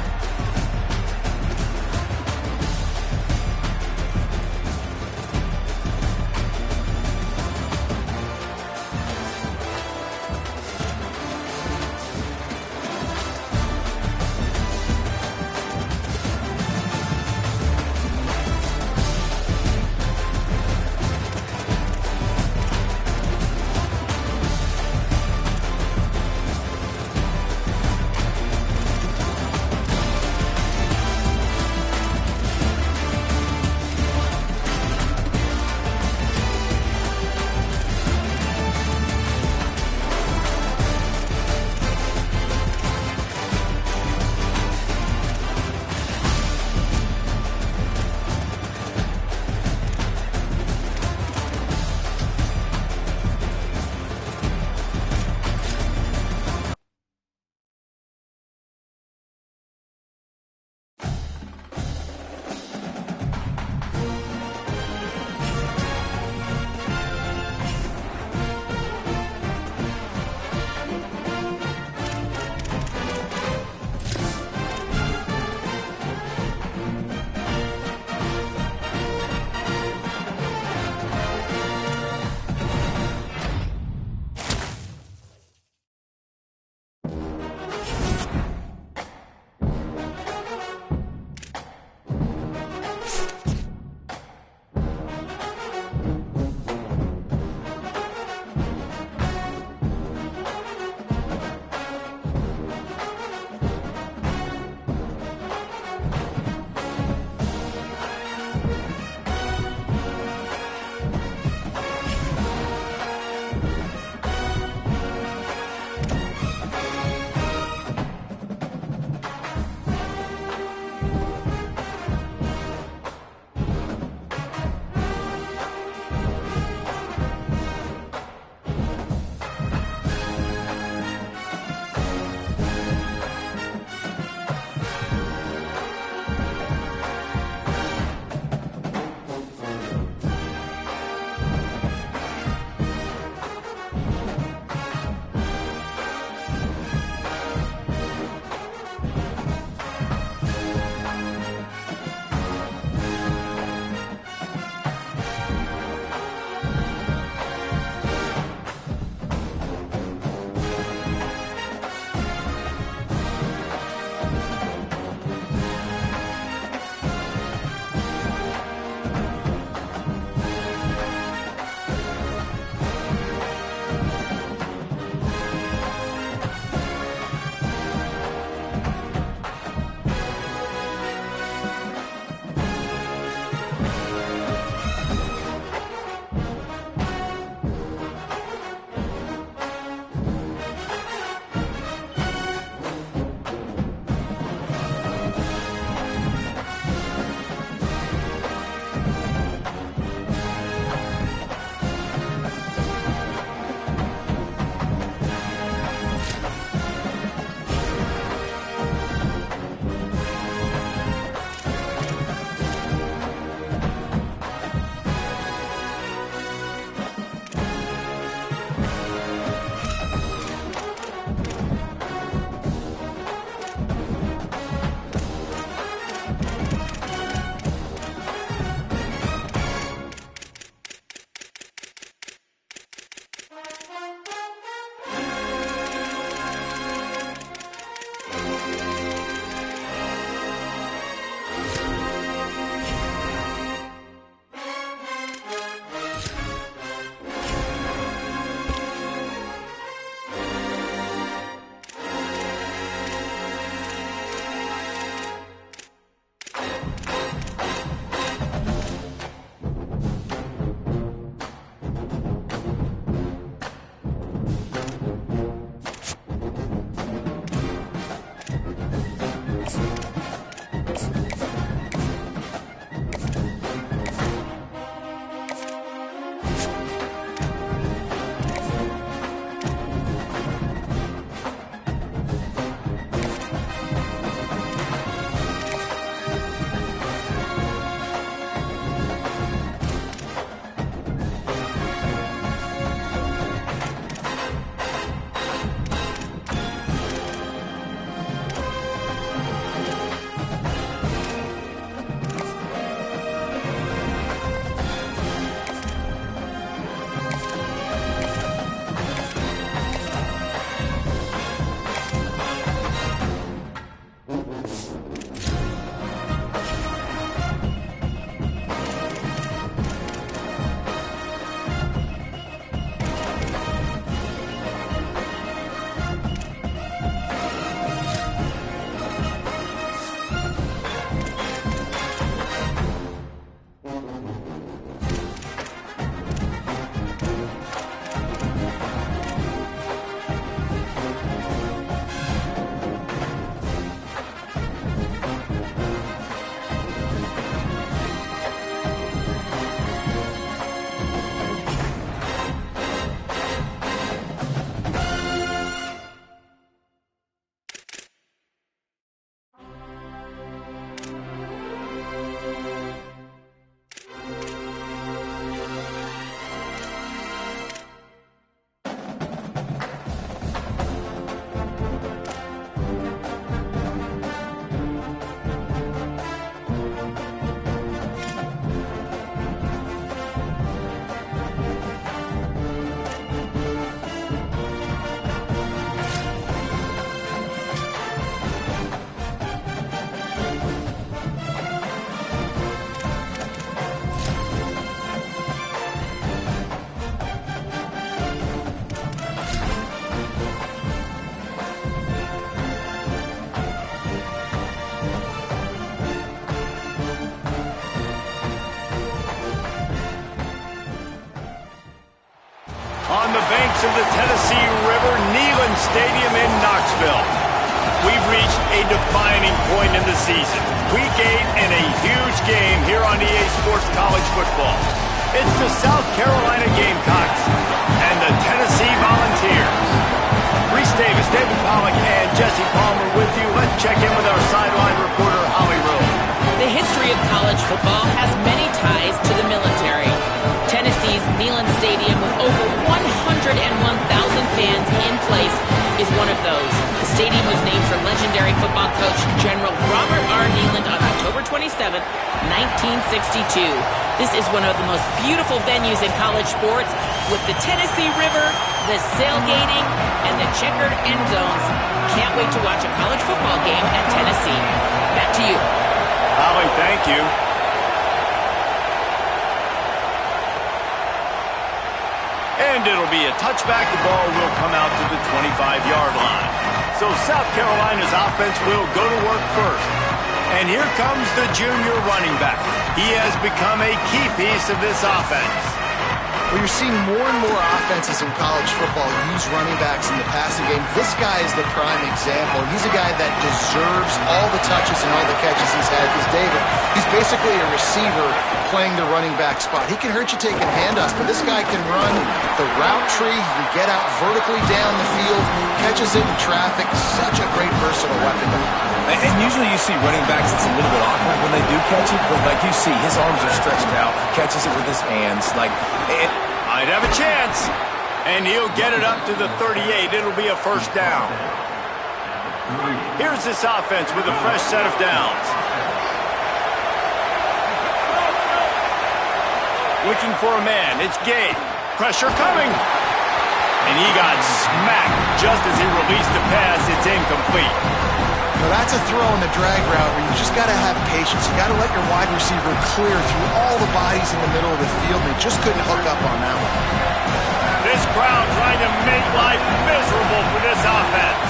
banks of the Tennessee River, Neyland Stadium in Knoxville. We've reached a defining point in the season. Week 8 and a huge game here on EA Sports College Football. It's the South Carolina Gamecocks and the Tennessee Volunteers. Reese Davis, David Pollack, and Jesse Palmer with you. Let's check in with our sideline reporter, Holly Rowe. The history of college football has many ties to the military. Tennessee's Neyland Stadium, with over 101,000 fans in place, is one of those. The stadium was named for legendary football coach General Robert R. Neyland on October 27, 1962. This is one of the most beautiful venues in college sports, with the Tennessee River, the sailgating, and the checkered end zones. Can't wait to watch a college football game at Tennessee. Back to you. Holly, thank you. And it'll be a touchback. The ball will come out to the 25-yard line. So South Carolina's offense will go to work first. And here comes the junior running back. He has become a key piece of this offense. Well, you're seeing more and more offenses in college football use running backs in the passing game. This guy is the prime example. He's a guy that deserves all the touches and all the catches he's had. Because David, he's basically a receiver playing the running back spot. He can hurt you taking handoffs, but this guy can run the route tree. He can get out vertically down the field, catches it in traffic. Such a great versatile weapon. And usually you see running backs, it's a little bit awkward when they do catch it, but like you see, his arms are stretched out, catches it with his hands. Might have a chance. And he'll get it up to the 38. It'll be a first down. Here's this offense with a fresh set of downs. Looking for a man. It's Gay. Pressure coming. And he got smacked just as he released the pass. It's incomplete. Now that's a throw in the drag route where you just got to have patience. You got to let your wide receiver clear through all the bodies in the middle of the field. They just couldn't hook up on that one. This crowd trying to make life miserable for this offense.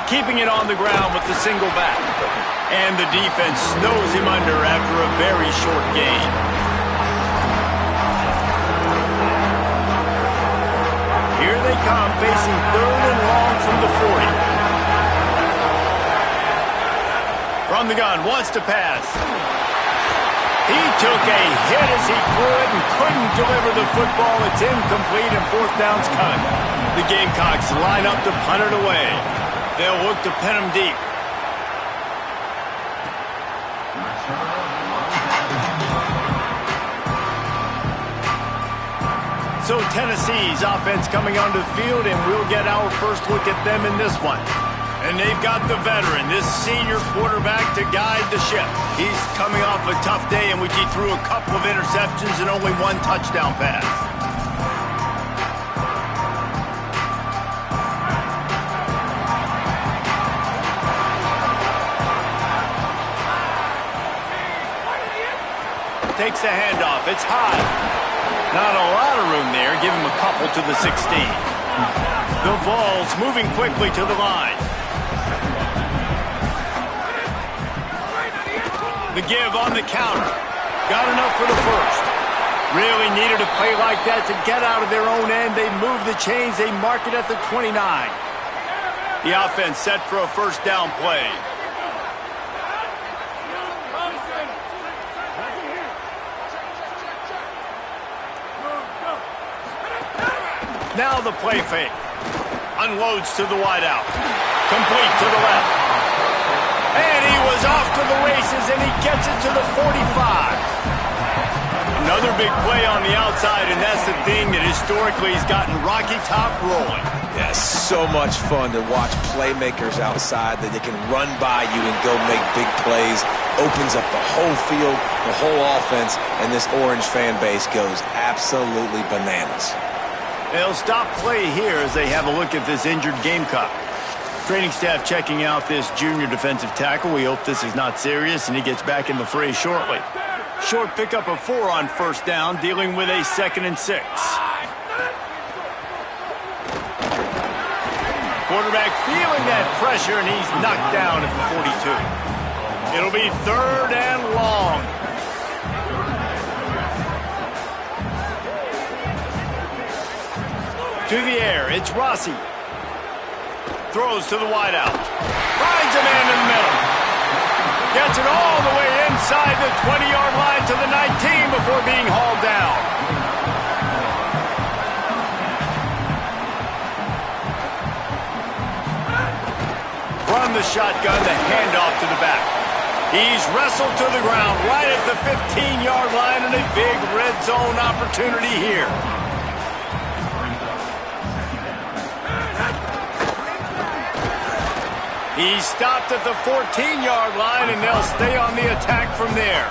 Keeping it on the ground with the single back. And the defense snows him under after a very short gain. Here they come, facing 3rd and long from the 40. From the gun, wants to pass. He took a hit as he threw it and couldn't deliver the football. It's incomplete and 4th down's coming. The Gamecocks line up to punt it away. They'll look to pin him deep. So Tennessee's offense coming onto the field, and we'll get our first look at them in this one. And they've got the veteran, this senior quarterback, to guide the ship. He's coming off a tough day in which he threw a couple of interceptions and only 1 touchdown pass. Takes the handoff. It's high. Not a lot of room there. Give him a couple to the 16. The Vols moving quickly to the line. The give on the counter. Got enough for the first. Really needed a play like that to get out of their own end. They move the chains. They mark it at the 29. The offense set for a first down play. Now the play fake. Unloads to the wideout. Complete to the left. And he was off to the races, and he gets it to the 45. Another big play on the outside, and that's the thing that historically has gotten Rocky Top rolling. Yes, so much fun to watch playmakers outside that they can run by you and go make big plays. Opens up the whole field, the whole offense, and this Orange fan base goes absolutely bananas. They'll stop play here as they have a look at this injured Gamecock. Training staff checking out this junior defensive tackle. We hope this is not serious, and he gets back in the fray shortly. Short pickup of 4 on first down, dealing with a 2nd and 6. Quarterback feeling that pressure, and he's knocked down at the 42. It'll be 3rd and long. To the air, it's Rossi. Throws to the wideout. Finds a man in the middle. Gets it all the way inside the 20-yard line to the 19 before being hauled down. From the shotgun, the handoff to the back. He's wrestled to the ground right at the 15-yard line and a big red zone opportunity here. He's stopped at the 14-yard line, and they'll stay on the attack from there.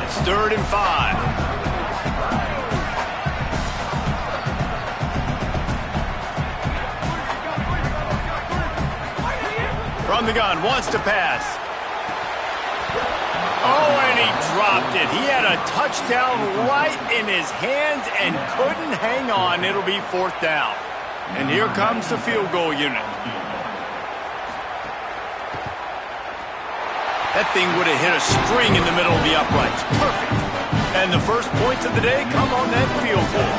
It's 3rd and 5. From the gun, wants to pass. Oh, and he dropped it. He had a touchdown right in his hands and couldn't hang on. It'll be 4th down. And here comes the field goal unit. That thing would have hit a string in the middle of the uprights. Perfect. And the first points of the day come on that field goal.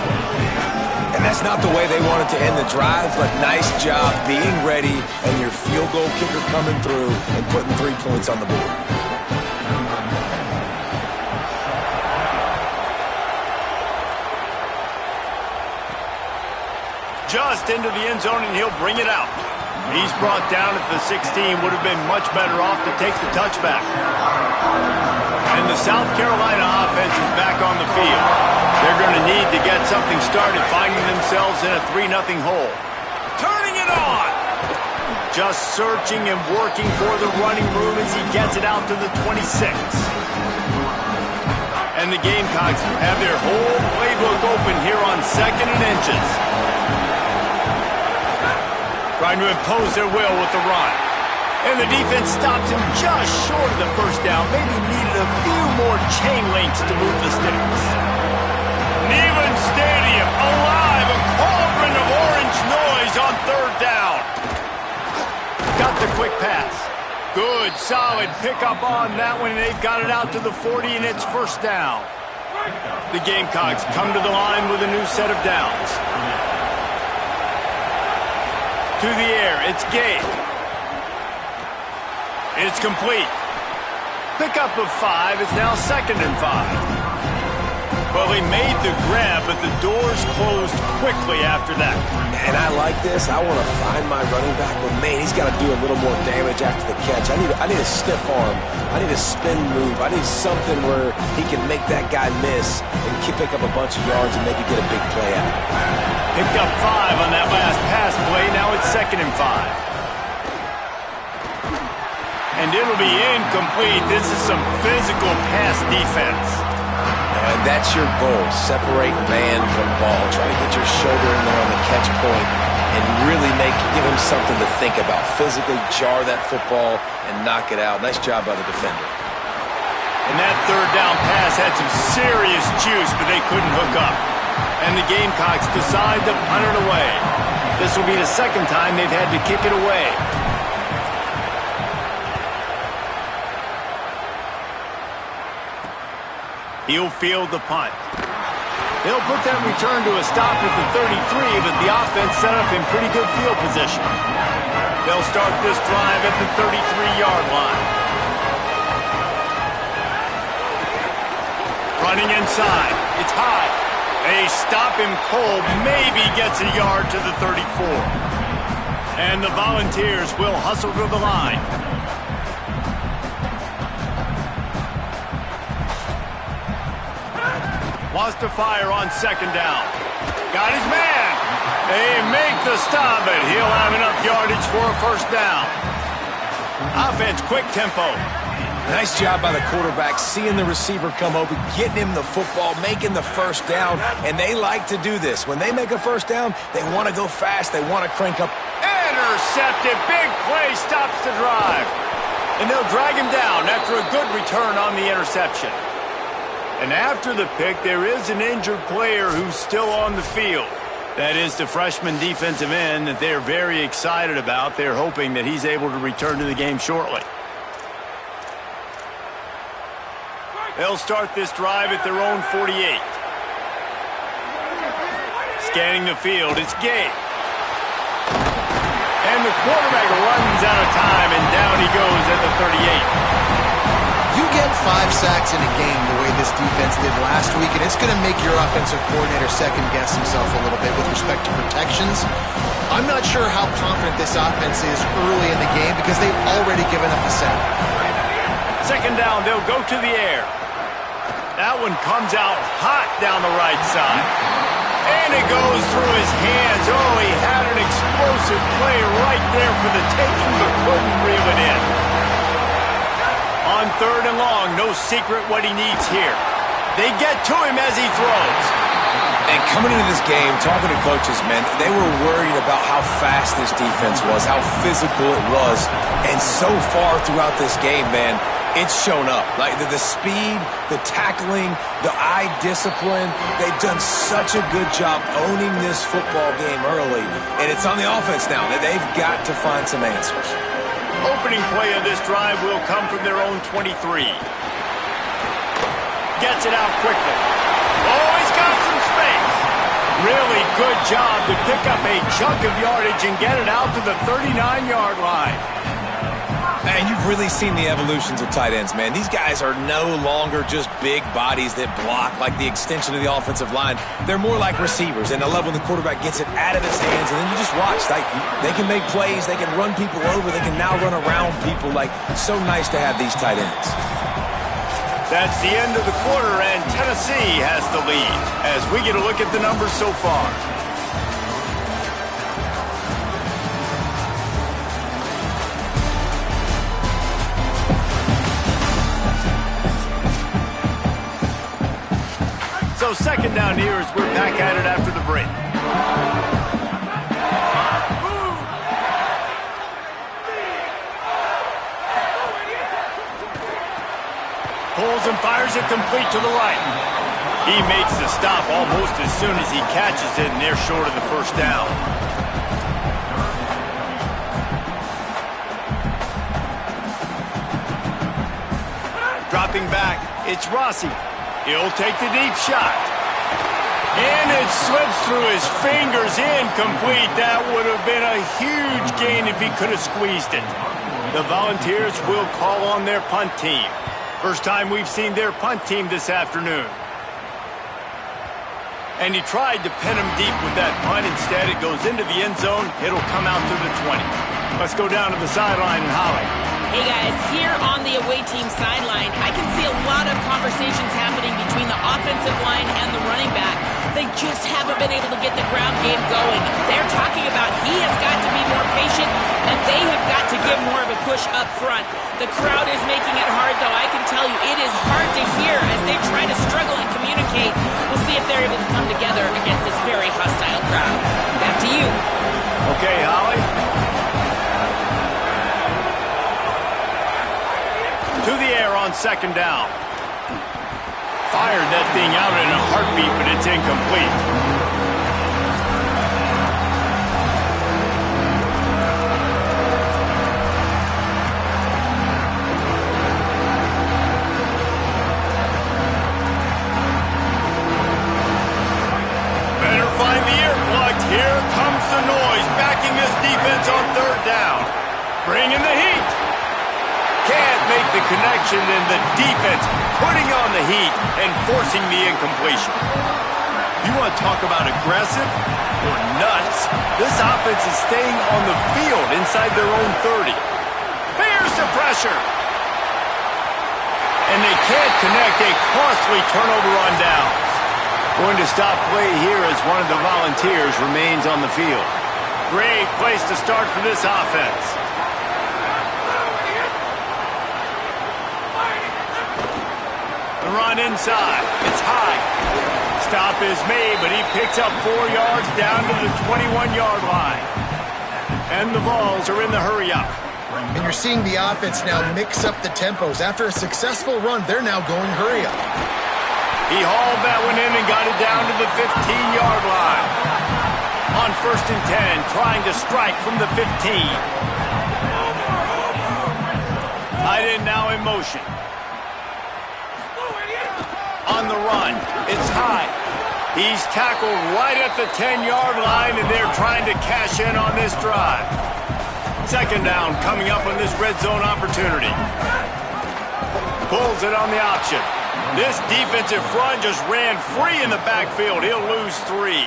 And that's not the way they wanted to end the drive, but nice job being ready and your field goal kicker coming through and putting 3 points on the board. Just into the end zone, and he'll bring it out. He's brought down at the 16. Would have been much better off to take the touchback. And the South Carolina offense is back on the field. They're going to need to get something started, finding themselves in a 3-0 hole. Turning it on! Just searching and working for the running room as he gets it out to the 26. And the Gamecocks have their whole playbook open here on 2nd and inches. Trying to impose their will with the run. And the defense stops him just short of the first down. Maybe needed a few more chain links to move the sticks. Neyland Stadium alive. A cauldron of orange noise on 3rd down. Got the quick pass. Good, solid pickup on that one. And they've got it out to the 40, and it's 1st down. The Gamecocks come to the line with a new set of downs. To the air, it's Gay. It's complete. Pickup of 5, it's now 2nd and 5. Well, they made the grab, but the doors closed quickly after that. And I like this. I want to find my running back, but man, he's got to do a little more damage after the catch. I need a stiff arm. I need a spin move. I need something where he can make that guy miss and pick up a bunch of yards and maybe get a big play out of it. Picked up 5 on that last pass play. Now it's 2nd and 5. And it'll be incomplete. This is some physical pass defense. And that's your goal. Separate man from ball. Try to get your shoulder in there on the catch point and really give him something to think about. Physically jar that football and knock it out. Nice job by the defender. And that 3rd down pass had some serious juice, but they couldn't hook up. And the Gamecocks decide to punt it away. This will be the 2nd time they've had to kick it away. He'll field the punt. They'll put that return to a stop at the 33, but the offense set up in pretty good field position. They'll start this drive at the 33-yard line. Running inside. It's high. They stop him cold. Maybe gets a yard to the 34. And the Volunteers will hustle to the line. Wants to fire on 2nd down. Got his man. They make the stop, but he'll have enough yardage for a 1st down. Offense, quick tempo. Nice job by the quarterback, seeing the receiver come open, getting him the football, making the 1st down, and they like to do this. When they make a 1st down, they want to go fast, they want to crank up. Intercepted, big play, stops the drive. And they'll drag him down after a good return on the interception. And after the pick, there is an injured player who's still on the field. That is the freshman defensive end that they're very excited about. They're hoping that he's able to return to the game shortly. They'll start this drive at their own 48. Scanning the field, it's Gay. And the quarterback runs out of time, and down he goes at the 38. You get 5 sacks in a game the way this defense did last week, and it's going to make your offensive coordinator second-guess himself a little bit with respect to protections. I'm not sure how confident this offense is early in the game because they've already given up a sack. Second down, they'll go to the air. That one comes out hot down the right side. And it goes through his hands. Oh, he had an explosive play right there for the taking, but couldn't reel it in. On third and long, no secret what he needs here. They get to him as he throws. And coming into this game, talking to coaches, man, they were worried about how fast this defense was, how physical it was. And so far throughout this game, man, it's shown up. Like the speed, the tackling, the eye discipline, they've done such a good job owning this football game early. And it's on the offense now. They've got to find some answers. Opening play of this drive will come from their own 23. Gets it out quickly. Oh, he's got some space. Really good job to pick up a chunk of yardage and get it out to the 39-yard line. And you've really seen the evolutions of tight ends, man. These guys are no longer just big bodies that block like the extension of the offensive line. They're more like receivers, and I love when the quarterback gets it out of his hands, and then you just watch. Like, they can make plays, they can run people over, they can now run around people. Like, so nice to have these tight ends. That's the end of the quarter, and Tennessee has the lead as we get a look at the numbers so far. So second down here as we're back at it after the break. Pulls and fires it complete to the right. He makes the stop almost as soon as he catches it, and they're short of the first down. Dropping back, it's Rossi. He'll take the deep shot. And it slips through his fingers, incomplete. That would have been a huge gain if he could have squeezed it. The Volunteers will call on their punt team. First time we've seen their punt team this afternoon. And he tried to pin him deep with that punt. Instead, it goes into the end zone. It'll come out to the 20. Let's go down to the sideline and Holly. Hey guys, here on the away team sideline, I can see a lot of conversations happening between the offensive line and the running back. They just haven't been able to get the ground game going. They're talking about he has got to be more patient, and they have got to give more of a push up front. The crowd is making it hard, though. I can tell you it is hard to hear as they try to struggle and communicate. We'll see if they're able to come together against this very hostile crowd. Back to you. Okay, Holly. To the air on second down. Fired that thing out in a heartbeat, but it's incomplete. Better find the earplugs. Here comes the noise, backing this defense on third down. Bringing the heat. Can't make the connection, and the defense putting on the heat and forcing the incompletion. You want to talk about aggressive or nuts? This offense is staying on the field inside their own 30. Here's the pressure. And they can't connect, a costly turnover on downs. Going to stop play here as one of the Volunteers remains on the field. Great place to start for this offense. The run inside. It's high. Stop is made, but he picks up 4 yards down to the 21-yard line. And the Vols are in the hurry-up. And you're seeing the offense now mix up the tempos. After a successful run, they're now going hurry-up. He hauled that one in and got it down to the 15-yard line. On first and 10, trying to strike from the 15. Tight end now in motion. On the run, it's high. He's tackled right at the 10-yard line, and they're trying to cash in on this drive. Second down coming up on this red zone opportunity. Pulls it on the option. This defensive front just ran free in the backfield. He'll lose 3.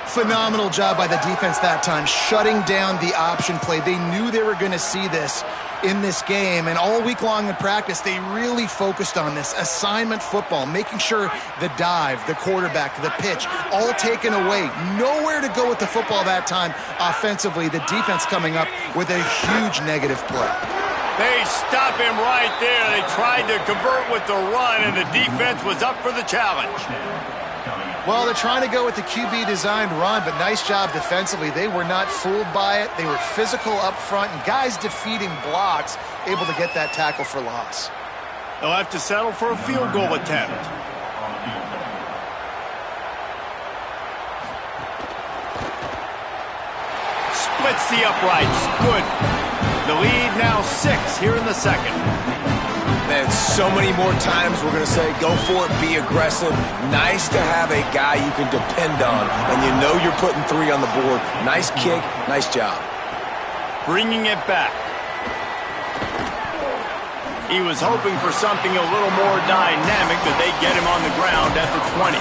Phenomenal job by the defense that time, shutting down the option play. They knew they were going to see this in this game, and all week long in practice, they really focused on this assignment football, making sure the dive, the quarterback, the pitch, all taken away. Nowhere to go with the football that time offensively. The defense coming up with a huge negative play. They stop him right there. They tried to convert with the run, and the defense was up for the challenge. Well, they're trying to go with the QB-designed run, but nice job defensively. They were not fooled by it. They were physical up front, and guys defeating blocks, able to get that tackle for loss. They'll have to settle for a field goal attempt. Splits the uprights. Good. The lead now 6 here in the second. Man, so many more times we're going to say, go for it, be aggressive. Nice to have a guy you can depend on, and you know you're putting 3 on the board. Nice kick, nice job. Bringing it back. He was hoping for something a little more dynamic, that they get him on the ground at the 20.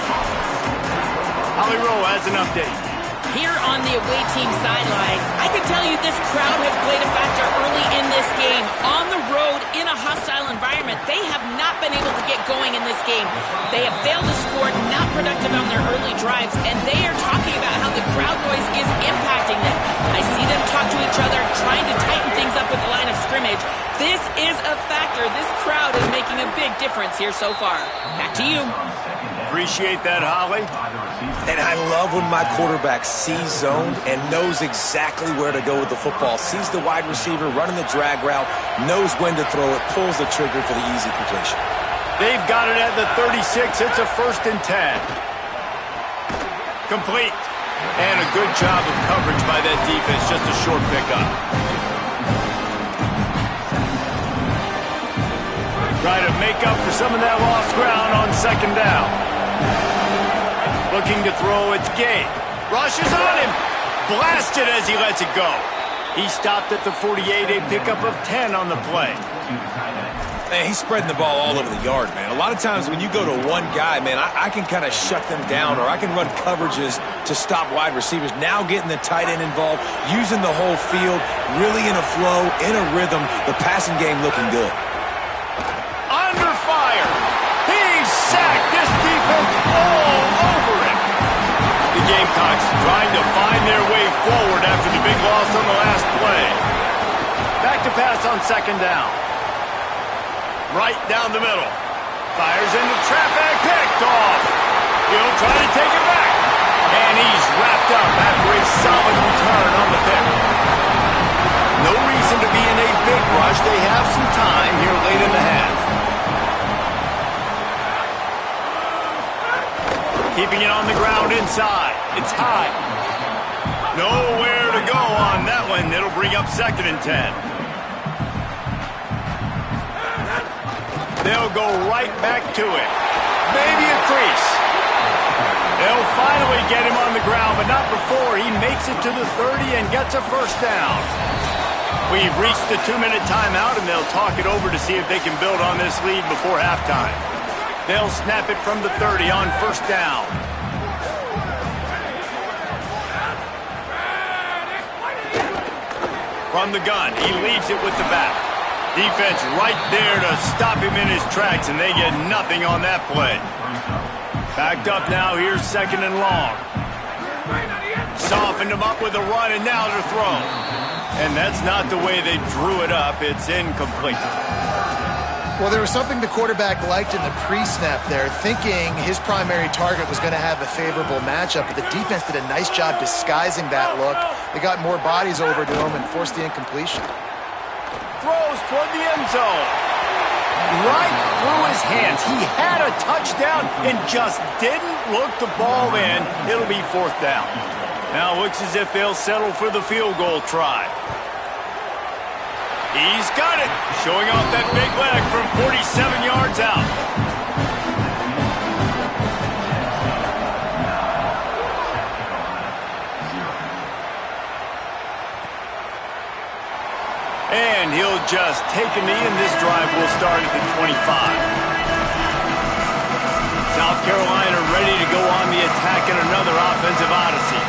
Holly Rowe has an update. Here on the away team sideline, I can tell you this crowd has played a factor early in this game. On the road, in a hostile environment, they have not been able to get going in this game. They have failed to score, not productive on their early drives, and they are talking about how the crowd noise is impacting them. I see them talk to each other, trying to tighten things up with the line of scrimmage. This is a factor. This crowd is making a big difference here so far. Back to you. Appreciate that, Holly. And I love when my quarterback sees zoned and knows exactly where to go with the football. Sees the wide receiver running the drag route, knows when to throw it, pulls the trigger for the easy completion. They've got it at the 36. It's a 1st and 10. Complete. And a good job of coverage by that defense. Just a short pickup. Try to make up for some of that lost ground on second down. Looking to throw, it's Gay. Rushes on him. Blasted as he lets it go. He stopped at the 48, a pickup of 10 on the play. Man, he's spreading the ball all over the yard, man. A lot of times when you go to one guy, man, I can kind of shut them down, or I can run coverages to stop wide receivers. Now getting the tight end involved, using the whole field, really in a flow, in a rhythm, the passing game looking good. Under fire. He's sacked. This defense all over him. The Gamecocks trying to find their way forward after the big loss on the last play. Back to pass on second down. Right down the middle. Fires into traffic. Picked off. He'll try to take it back. And he's wrapped up after a solid return on the pick. No reason to be in a big rush. They have some time here late in the half. Keeping it on the ground inside. It's high. Nowhere to go on that one. It'll bring up 2nd and 10. They'll go right back to it. Maybe a crease. They'll finally get him on the ground, but not before he makes it to the 30 and gets a 1st down. We've reached the 2-minute timeout, and they'll talk it over to see if they can build on this lead before halftime. They'll snap it from the 30 on 1st down. From the gun, he leaves it with the back. Defense right there to stop him in his tracks, and they get nothing on that play. Backed up now, here's 2nd and long. Softened him up with a run, and now to throw. And that's not the way they drew it up. It's incomplete. Well, there was something the quarterback liked in the pre-snap there, thinking his primary target was going to have a favorable matchup, but the defense did a nice job disguising that look. They got more bodies over to him and forced the incompletion. Throws toward the end zone. Right through his hands. He had a touchdown and just didn't look the ball in. It'll be 4th down. Now it looks as if they'll settle for the field goal try. He's got it. Showing off that big leg from 47 yards out. And he'll just take a knee, and this drive will start at the 25. South Carolina ready to go on the attack in another offensive odyssey.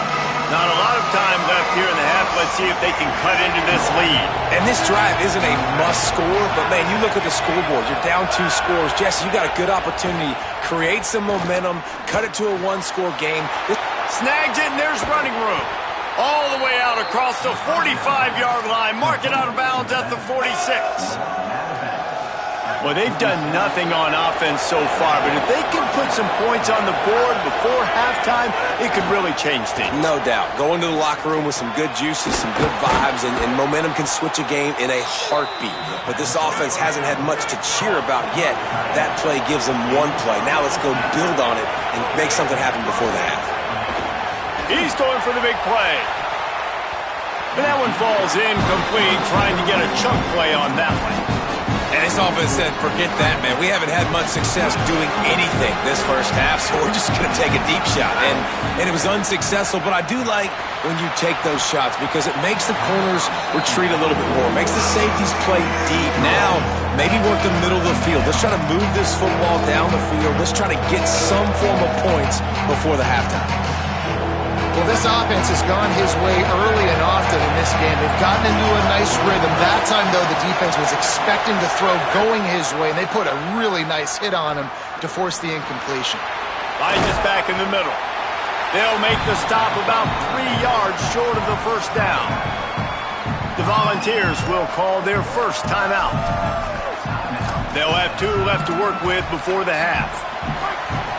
Not a lot of time left here in the half. Let's see if they can cut into this lead. And this drive isn't a must score, but, man, you look at the scoreboard. You're down 2 scores. Jesse, you got a good opportunity. Create some momentum. Cut it to a 1-score game. Snags it, and there's running room. All the way out across the 45-yard line. Mark it out of bounds at the 46. Well, they've done nothing on offense so far, but if they can put some points on the board before halftime, it could really change things. No doubt. Go into the locker room with some good juices, some good vibes, and momentum can switch a game in a heartbeat. But this offense hasn't had much to cheer about yet. That play gives them one play. Now let's go build on it and make something happen before the half. He's going for the big play. But that one falls incomplete, trying to get a chunk play on that one. And this offense said, forget that, man. We haven't had much success doing anything this first half, so we're just going to take a deep shot. And it was unsuccessful, but I do like when you take those shots because it makes the corners retreat a little bit more. It makes the safeties play deep. Now, maybe work the middle of the field. Let's try to move this football down the field. Let's try to get some form of points before the halftime. Well, this offense has gone his way early and often in this game. They've gotten into a nice rhythm. That time, though, the defense was expecting to throw going his way, and they put a really nice hit on him to force the incompletion. Finds us back in the middle. They'll make the stop about 3 yards short of the first down. The Volunteers will call their first timeout. They'll have 2 left to work with before the half.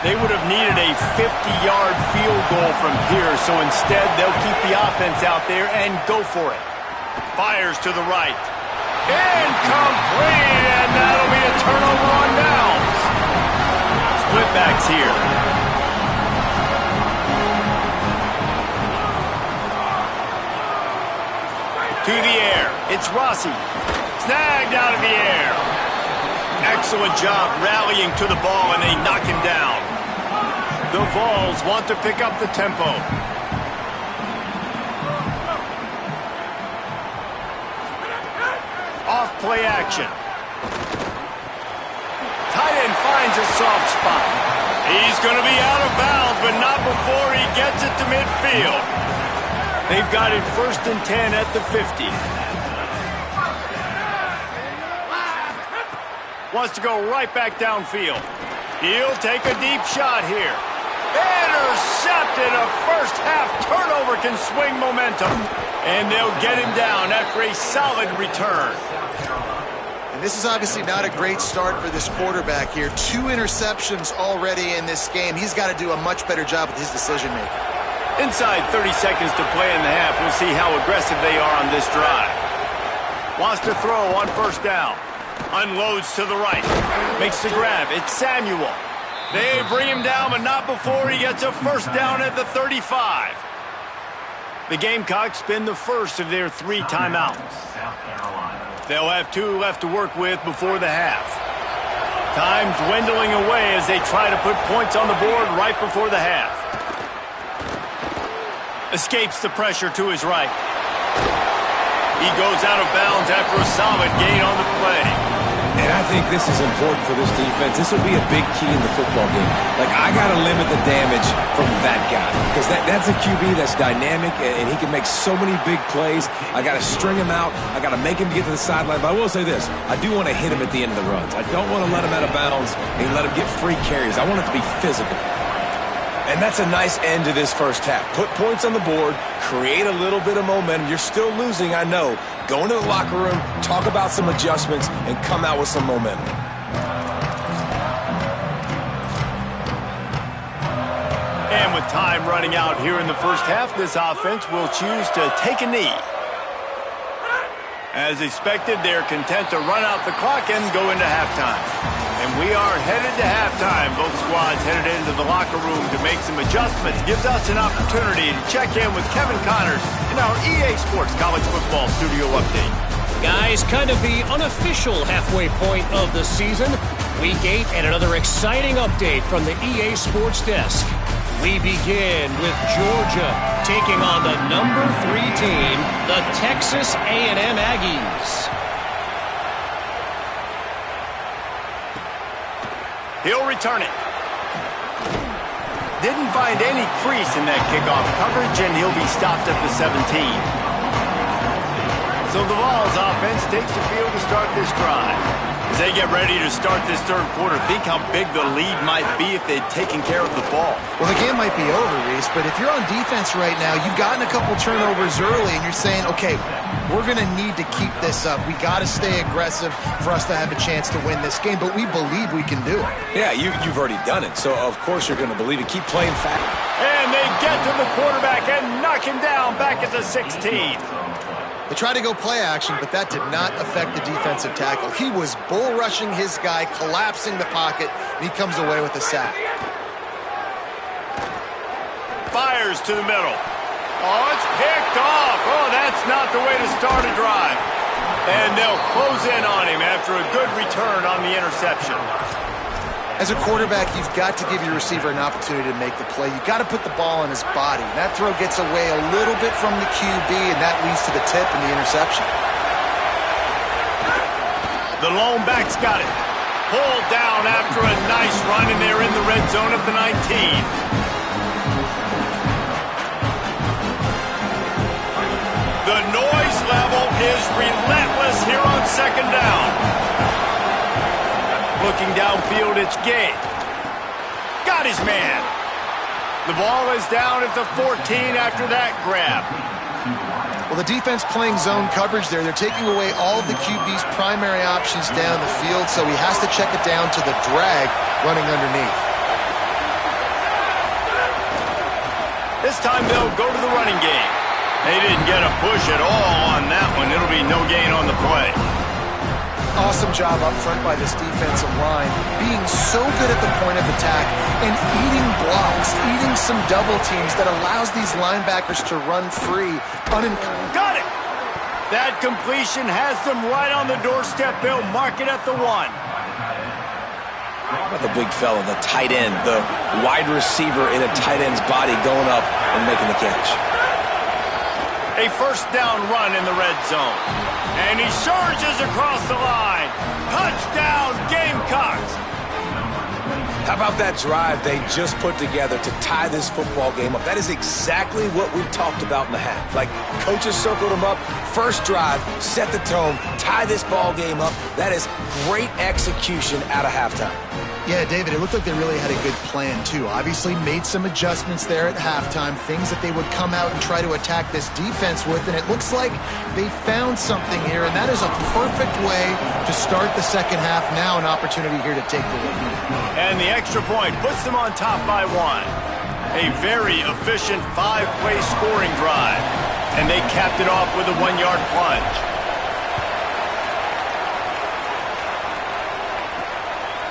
They would have needed a 50-yard field goal from here, so instead they'll keep the offense out there and go for it. Fires to the right. Incomplete, and that'll be a turnover on downs. Split backs here. To the air. It's Rossi. Snagged out of the air. Excellent job rallying to the ball, and they knock him down. The Vols want to pick up the tempo. Off play action. Tight end finds a soft spot. He's going to be out of bounds, but not before he gets it to midfield. They've got it 1st and 10 at the 50. Wants to go right back downfield. He'll take a deep shot here. Intercepted. A first-half turnover can swing momentum. And they'll get him down after a solid return. And this is obviously not a great start for this quarterback here. 2 interceptions already in this game. He's got to do a much better job with his decision-making. Inside 30 seconds to play in the half. We'll see how aggressive they are on this drive. Wants to throw on first down. Unloads to the right. Makes the grab. It's Samuel. They bring him down, but not before he gets a first down at the 35. The Gamecocks spend the first of their 3 timeouts. They'll have 2 left to work with before the half. Time dwindling away as they try to put points on the board right before the half. Escapes the pressure to his right. He goes out of bounds after a solid gain on the play. And I think this is important for this defense. This will be a big key in the football game. Like, I got to limit the damage from that guy because that's a QB that's dynamic, and he can make so many big plays. I got to string him out. I got to make him get to the sideline. But I will say this. I do want to hit him at the end of the runs. I don't want to let him out of bounds and let him get free carries. I want it to be physical. And that's a nice end to this first half. Put points on the board, create a little bit of momentum. You're still losing, I know. Go into the locker room, talk about some adjustments, and come out with some momentum. And with time running out here in the first half, this offense will choose to take a knee. As expected, they're content to run out the clock and go into halftime. And we are headed to halftime. Both squads headed into the locker room to make some adjustments. Gives us an opportunity to check in with Kevin Connors in our EA Sports College Football Studio Update. Guys, kind of the unofficial halfway point of the season. Week 8 and another exciting update from the EA Sports desk. We begin with Georgia taking on the number 3 team, the Texas A&M Aggies. He'll return it. Didn't find any crease in that kickoff coverage, and he'll be stopped at the 17. So the Vols offense takes the field to start this drive. As they get ready to start this third quarter, think how big the lead might be if they'd taken care of the ball. Well, the game might be over, Reese, but if you're on defense right now, you've gotten a couple turnovers early, and you're saying, okay, we're going to need to keep this up. We got to stay aggressive for us to have a chance to win this game, but we believe we can do it. Yeah, you've already done it, so of course you're going to believe it. Keep playing fast. And they get to the quarterback and knock him down back at the 16. They tried to go play action, but that did not affect the defensive tackle. He was bull rushing his guy, collapsing the pocket, and he comes away with a sack. Fires to the middle. Oh, it's picked off. Oh, that's not the way to start a drive. And they'll close in on him after a good return on the interception. As a quarterback, you've got to give your receiver an opportunity to make the play. You've got to put the ball on his body. That throw gets away a little bit from the QB, and that leads to the tip and the interception. The lone back's got it. Pulled down after a nice run, and they're in the red zone at the 19. The noise level is relentless here on second down. Looking downfield, it's Gay. Got his man. The ball is down at the 14 after that grab. Well, the defense playing zone coverage there. They're taking away all of the QB's primary options down the field, so he has to check it down to the drag running underneath. This time they'll go to the running game. They didn't get a push at all on that one. It'll be no gain on the play. Awesome job up front by this defensive line, being so good at the point of attack and eating blocks, eating some double teams that allows these linebackers to run free. Got it! That completion has them right on the doorstep. They'll mark it at the 1. How about the big fella, the tight end, the wide receiver in a tight end's body going up and making the catch? A first down run in the red zone. And he surges across the line. Touchdown, Gamecocks! How about that drive they just put together to tie this football game up? That is exactly what we talked about in the half. Like, coaches circled them up, first drive, set the tone, tie this ball game up. That is great execution out of halftime. Yeah, David, it looked like they really had a good plan, too. Obviously made some adjustments there at halftime, things that they would come out and try to attack this defense with, and it looks like they found something here, and that is a perfect way to start the second half. Now an opportunity here to take the lead. And the extra point puts them on top by 1. A very efficient 5-play scoring drive, and they capped it off with a 1-yard plunge.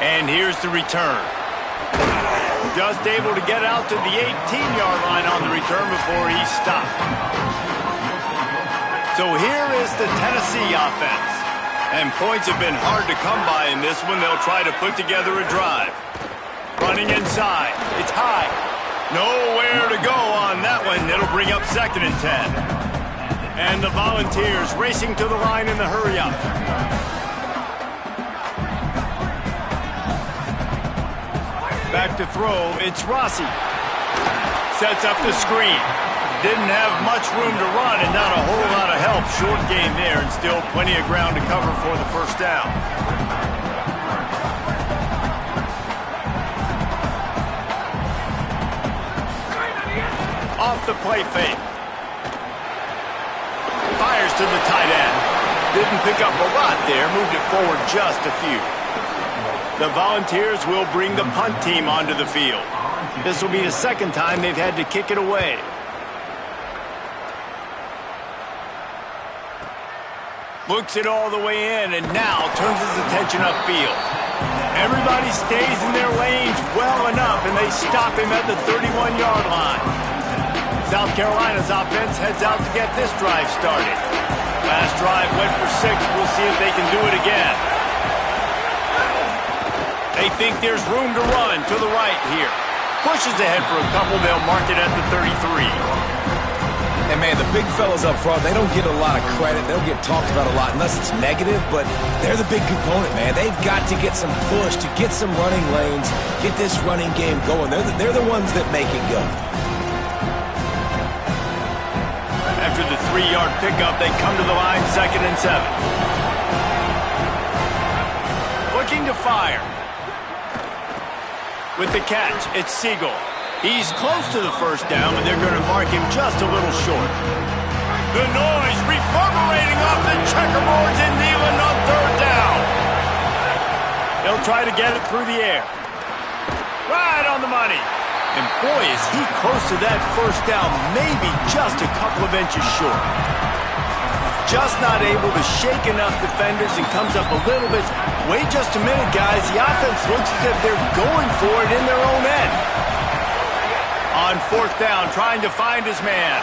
And here's the return. Just able to get out to the 18-yard line on the return before he stopped. So here is the Tennessee offense. And points have been hard to come by in this one. They'll try to put together a drive. Running inside. It's high. Nowhere to go on that one. It'll bring up 2nd and 10. And the Volunteers racing to the line in the hurry-up. Back to throw, it's Rossi. Sets up the screen. Didn't have much room to run and not a whole lot of help. Short game there and still plenty of ground to cover for the first down. Off the play fake. Fires to the tight end. Didn't pick up a lot there, moved it forward just a few. The Volunteers will bring the punt team onto the field. This will be the second time they've had to kick it away. Looks it all the way in and now turns his attention upfield. Everybody stays in their lanes well enough and they stop him at the 31-yard line. South Carolina's offense heads out to get this drive started. Last drive went for 6. We'll see if they can do it again. They think there's room to run to the right here. Pushes ahead for a couple. They'll mark it at the 33. And, man, the big fellas up front, they don't get a lot of credit. They don't get talked about a lot unless it's negative, but they're the big component, man. They've got to get some push, to get some running lanes, get this running game going. They're the ones that make it go. After the 3-yard pickup, they come to the line, 2nd and 7. Looking to fire. With the catch, it's Siegel. He's close to the first down, but they're going to mark him just a little short. The noise reverberating off the checkerboards in Neyland on 3rd down. He'll try to get it through the air. Right on the money. And boy, is he close to that first down, maybe just a couple of inches short. Just not able to shake enough defenders and comes up a little bit. Wait just a minute, guys. The offense looks as if they're going for it in their own end. On 4th down, trying to find his man.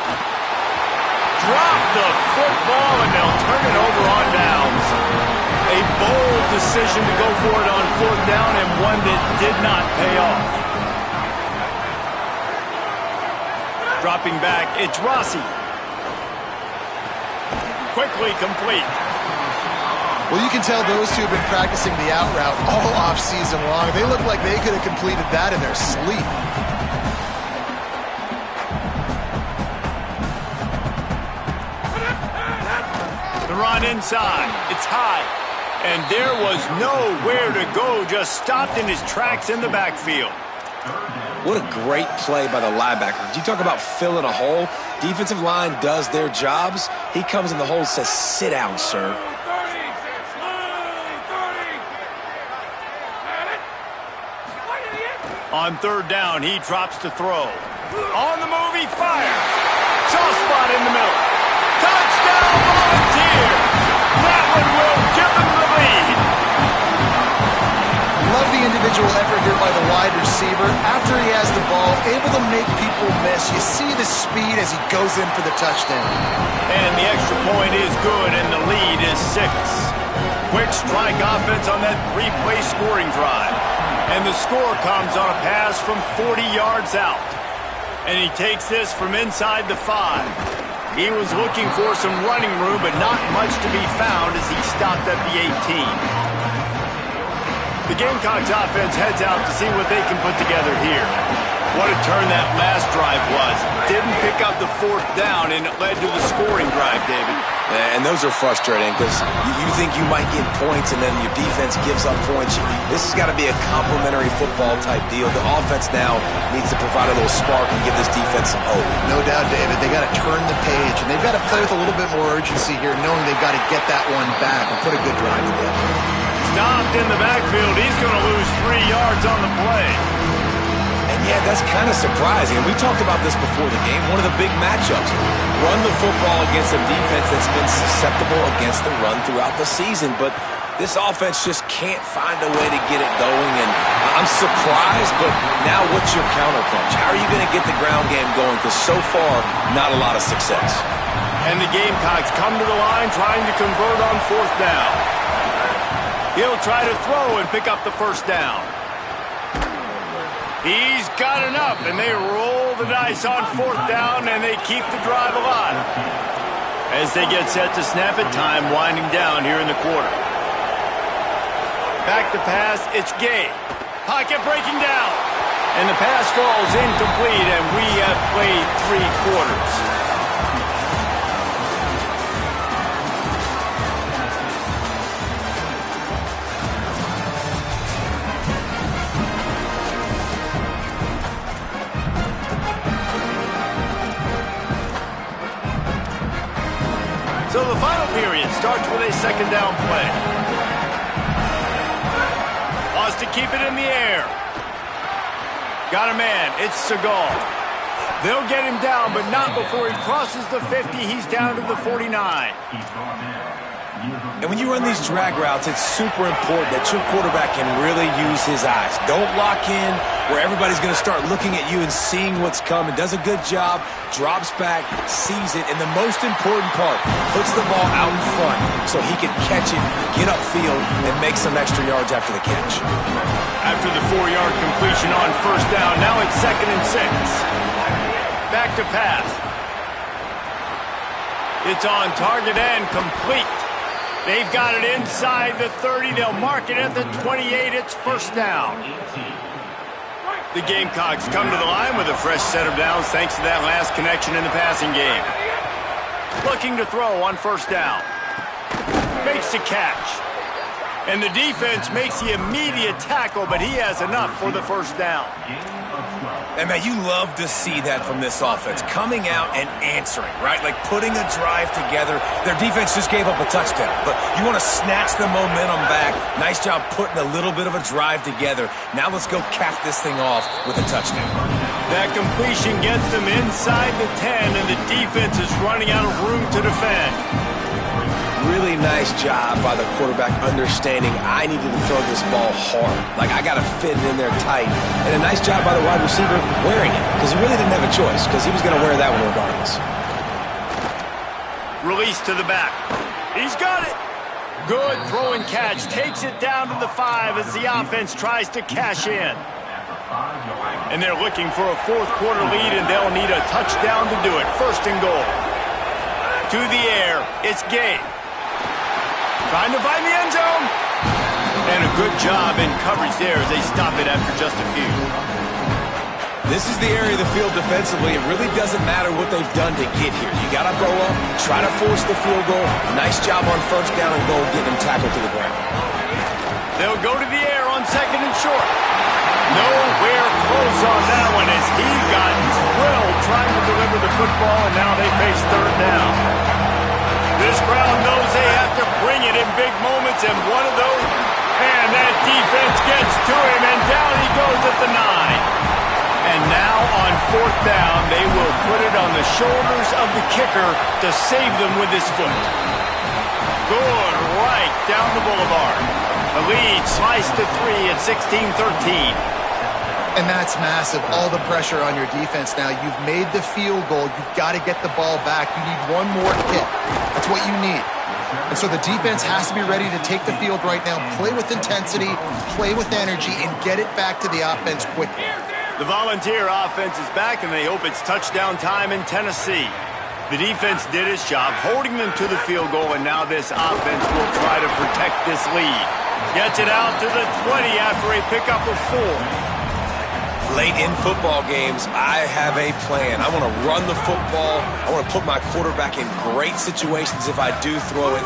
Drop the football, and they'll turn it over on downs. A bold decision to go for it on 4th down, and one that did not pay off. Dropping back, it's Rossi. Quickly complete. Well, you can tell those two have been practicing the out route all off-season long. They look like they could have completed that in their sleep. The run inside. It's high. And there was nowhere to go. Just stopped in his tracks in the backfield. What a great play by the linebacker. You talk about filling a hole. Defensive line does their jobs. He comes in the hole and says, sit down, sir. On 3rd down, he drops to throw. On the move, he fires. Soft spot in the middle. Touchdown, Volunteers! That one will give them the lead. Love the individual effort here by the wide receiver. After he has the ball, able to make people miss. You see the speed as he goes in for the touchdown. And the extra point is good, and the lead is 6. Quick strike offense on that 3-play scoring drive. And the score comes on a pass from 40 yards out. And he takes this from inside the 5. He was looking for some running room, but not much to be found as he stopped at the 18. The Gamecocks offense heads out to see what they can put together here. What a turn that last drive was. Didn't pick up the 4th down, and it led to the scoring drive, David. And those are frustrating because you think you might get points and then your defense gives up points. This has got to be a complementary football type deal. The offense now needs to provide a little spark and give this defense some hope. No doubt, David. They got to turn the page, and they've got to play with a little bit more urgency here, knowing they've got to get that one back and put a good drive together. Stopped in the backfield. He's going to lose 3 yards on the play. And yeah, that's kind of surprising. And we talked about this before the game. One of the big matchups. Run the football against a defense that's been susceptible against the run throughout the season. But this offense just can't find a way to get it going. And I'm surprised, but now what's your counterpunch? How are you going to get the ground game going? Because so far, not a lot of success. And the Gamecocks come to the line trying to convert on 4th down. He'll try to throw and pick up the 1st down. He's got enough, and they roll the dice on 4th down, and they keep the drive alive. As they get set to snap it, time winding down here in the quarter. Back to pass, it's Gay. Pocket breaking down. And the pass falls incomplete, and we have played 3 quarters. So the final period starts with a 2nd down play. Wants to keep it in the air. Got a man. It's Seagal. They'll get him down, but not before he crosses the 50. He's down to the 49. And when you run these drag routes, it's super important that your quarterback can really use his eyes. Don't lock in where everybody's going to start looking at you and seeing what's coming. Does a good job, drops back, sees it, and the most important part, puts the ball out in front so he can catch it, get upfield, and make some extra yards after the catch. After the 4-yard completion on 1st down, now it's 2nd and 6. Back to pass. It's on target and complete. They've got it inside the 30. They'll mark it at the 28. It's first down. The Gamecocks come to the line with a fresh set of downs thanks to that last connection in the passing game. Looking to throw on first down. Makes the catch. And the defense makes the immediate tackle, but he has enough for the first down. And, man, you love to see that from this offense, coming out and answering, right? Like putting a drive together. Their defense just gave up a touchdown, but you want to snatch the momentum back. Nice job putting a little bit of a drive together. Now let's go cap this thing off with a touchdown. That completion gets them inside the 10, and the defense is running out of room to defend. Really nice job by the quarterback understanding I needed to throw this ball hard. Like, I got to fit it in there tight. And a nice job by the wide receiver wearing it, because he really didn't have a choice, because he was going to wear that one regardless. Release to the back. He's got it. Good throw and catch. Takes it down to the 5 as the offense tries to cash in. And they're looking for a fourth quarter lead, and they'll need a touchdown to do it. First and goal. To the air. It's Gay. Trying to find the end zone. And a good job in coverage there as they stop it after just a few. This is the area of the field defensively. It really doesn't matter what they've done to get here. You got to go up, try to force the field goal. Nice job on first down and goal, getting them tackled to the ground. They'll go to the air on second and short. Nowhere close on that one as he got drilled trying to deliver the football, and now they face third down. This crowd knows they have to bring it in big moments, and one of those, and that defense gets to him, and down he goes at the 9. And now on fourth down, they will put it on the shoulders of the kicker to save them with his foot. Good right down the boulevard. The lead sliced to 3 at 16-13. And that's massive. All the pressure on your defense now. You've made the field goal. You've got to get the ball back. You need one more hit. That's what you need. And so the defense has to be ready to take the field right now, play with intensity, play with energy, and get it back to the offense quickly. The Volunteer offense is back, and they hope it's touchdown time in Tennessee. The defense did its job, holding them to the field goal, and now this offense will try to protect this lead. Gets it out to the 20 after a pickup of 4. Late in football games, I have a plan. I want to run the football. I want to put my quarterback in great situations if I do throw it.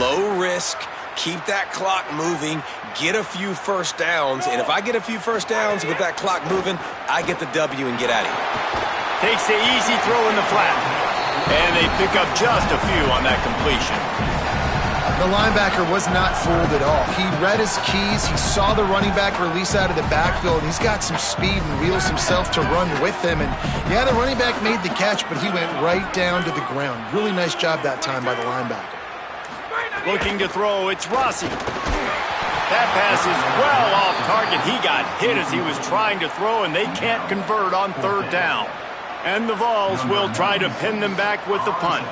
Low risk, keep that clock moving, get a few first downs. And if I get a few first downs with that clock moving, I get the W and get out of here. Takes the easy throw in the flat. And they pick up just a few on that completion. The linebacker was not fooled at all. He read his keys. He saw the running back release out of the backfield. He's got some speed and wheels himself to run with him. And, yeah, the running back made the catch, but he went right down to the ground. Really nice job that time by the linebacker. Looking to throw, it's Rossi. That pass is well off target. He got hit as he was trying to throw, and they can't convert on third down. And the Vols will try to pin them back with the punt.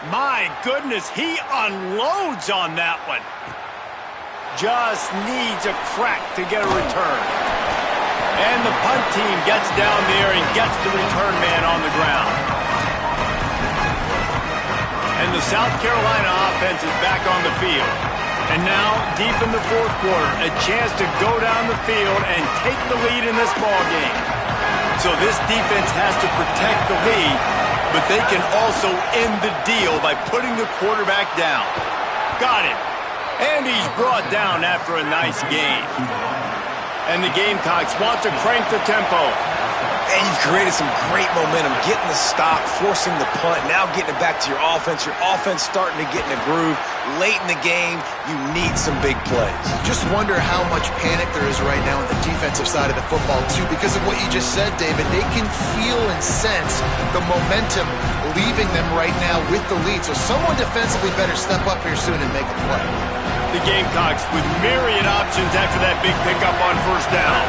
My goodness, he unloads on that one. Just needs a crack to get a return. And the punt team gets down there and gets the return man on the ground. And the South Carolina offense is back on the field. And now, deep in the fourth quarter, a chance to go down the field and take the lead in this ball game. So this defense has to protect the lead, but they can also end the deal by putting the quarterback down. Got it. And he's brought down after a nice game. And the Gamecocks want to crank the tempo. And you've created some great momentum, getting the stop, forcing the punt, now getting it back to your offense. Your offense starting to get in a groove. Late in the game, you need some big plays. Just wonder how much panic there is right now on the defensive side of the football, too, because of what you just said, David. They can feel and sense the momentum leaving them right now with the lead. So someone defensively better step up here soon and make a play. The Gamecocks with myriad options after that big pickup on first down.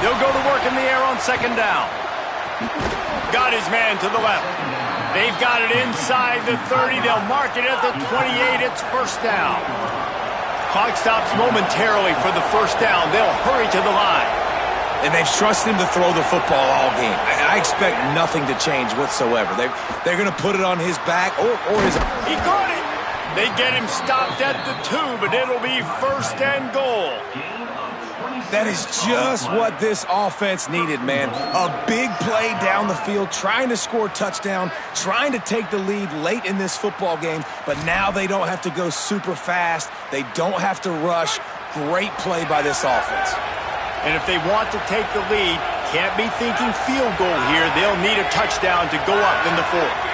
They'll go to work in the air on second down. Got his man to the left. They've got it inside the 30. They'll mark it at the 28. It's first down. Clock stops momentarily for the first down. They'll hurry to the line. And they've trusted him to throw the football all game. I expect nothing to change whatsoever. They're going to put it on his back or his... He caught it. They get him stopped at the 2, but it'll be 1st and goal. That is just what this offense needed, man. A big play down the field, trying to score a touchdown, trying to take the lead late in this football game, but now they don't have to go super fast. They don't have to rush. Great play by this offense. And if they want to take the lead, can't be thinking field goal here. They'll need a touchdown to go up in the 4th.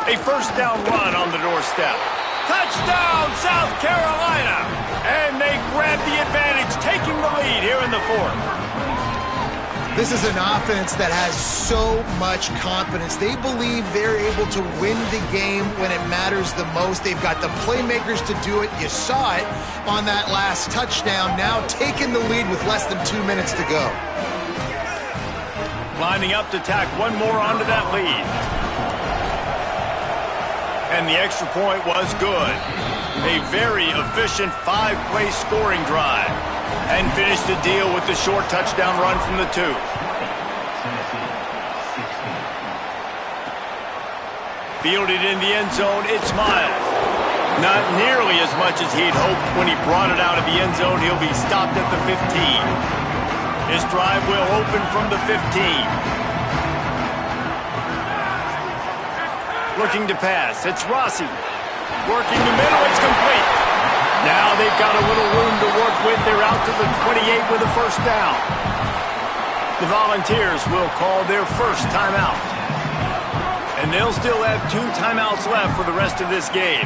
A 1st down run on the doorstep. Touchdown, South Carolina! And they grab the advantage, taking the lead here in the 4th. This is an offense that has so much confidence. They believe they're able to win the game when it matters the most. They've got the playmakers to do it. You saw it on that last touchdown. Now taking the lead with less than 2 minutes to go. Lining up to tack one more onto that lead. And the extra point was good. A very efficient 5-play scoring drive. And finished the deal with the short touchdown run from the 2. Fielded in the end zone, it's Miles. Not nearly as much as he'd hoped when he brought it out of the end zone. He'll be stopped at the 15. His drive will open from the 15. Looking to pass. It's Rossi. Working the middle. It's complete. Now they've got a little room to work with. They're out to the 28 with a 1st down. The Volunteers will call their first timeout. And they'll still have 2 timeouts left for the rest of this game.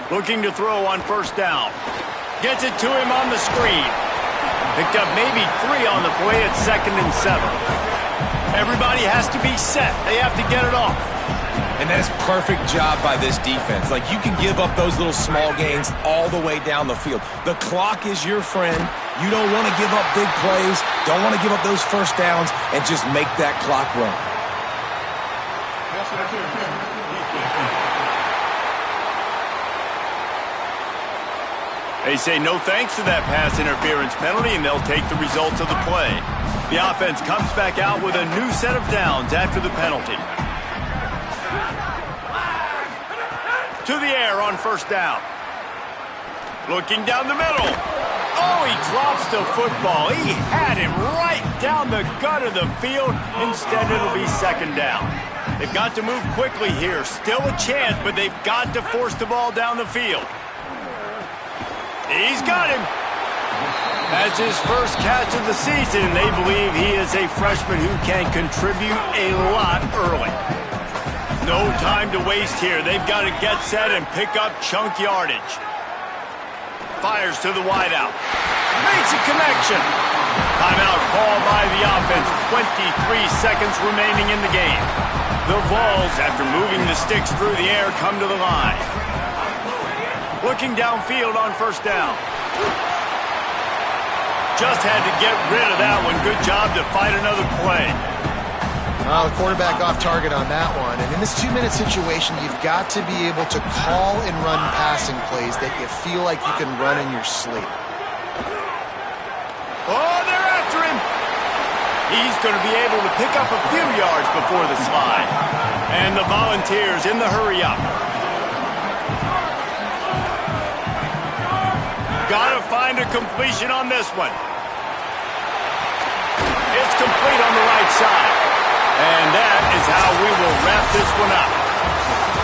Looking to throw on 1st down. Gets it to him on the screen. Picked up maybe 3 on the play at 2nd and 7. Everybody has to be set. They have to get it off. And that's perfect job by this defense. Like, you can give up those little small gains all the way down the field. The clock is your friend. You don't want to give up big plays. Don't want to give up those 1st downs and just make that clock run. They say no thanks to that pass interference penalty, and they'll take the results of the play. The offense comes back out with a new set of downs after the penalty. To the air on 1st down. Looking down the middle. Oh, he drops the football. He had him right down the gut of the field. Instead, it'll be 2nd down. They've got to move quickly here. Still a chance, but they've got to force the ball down the field. He's got him. That's his first catch of the season, and they believe he is a freshman who can contribute a lot early. No time to waste here. They've got to get set and pick up chunk yardage. Fires to the wideout. Makes a connection. Timeout called by the offense. 23 seconds remaining in the game. The Vols, after moving the sticks through the air, come to the line. Looking downfield on 1st down. Just had to get rid of that one. Good job to fight another play. Well, the quarterback off target on that one. And in this 2-minute situation, you've got to be able to call and run passing plays that you feel like you can run in your sleep. Oh, they're after him. He's going to be able to pick up a few yards before the slide. And the Volunteers in the hurry up. Got to find a completion on this one. It's complete on the right side. And that is how we will wrap this one up.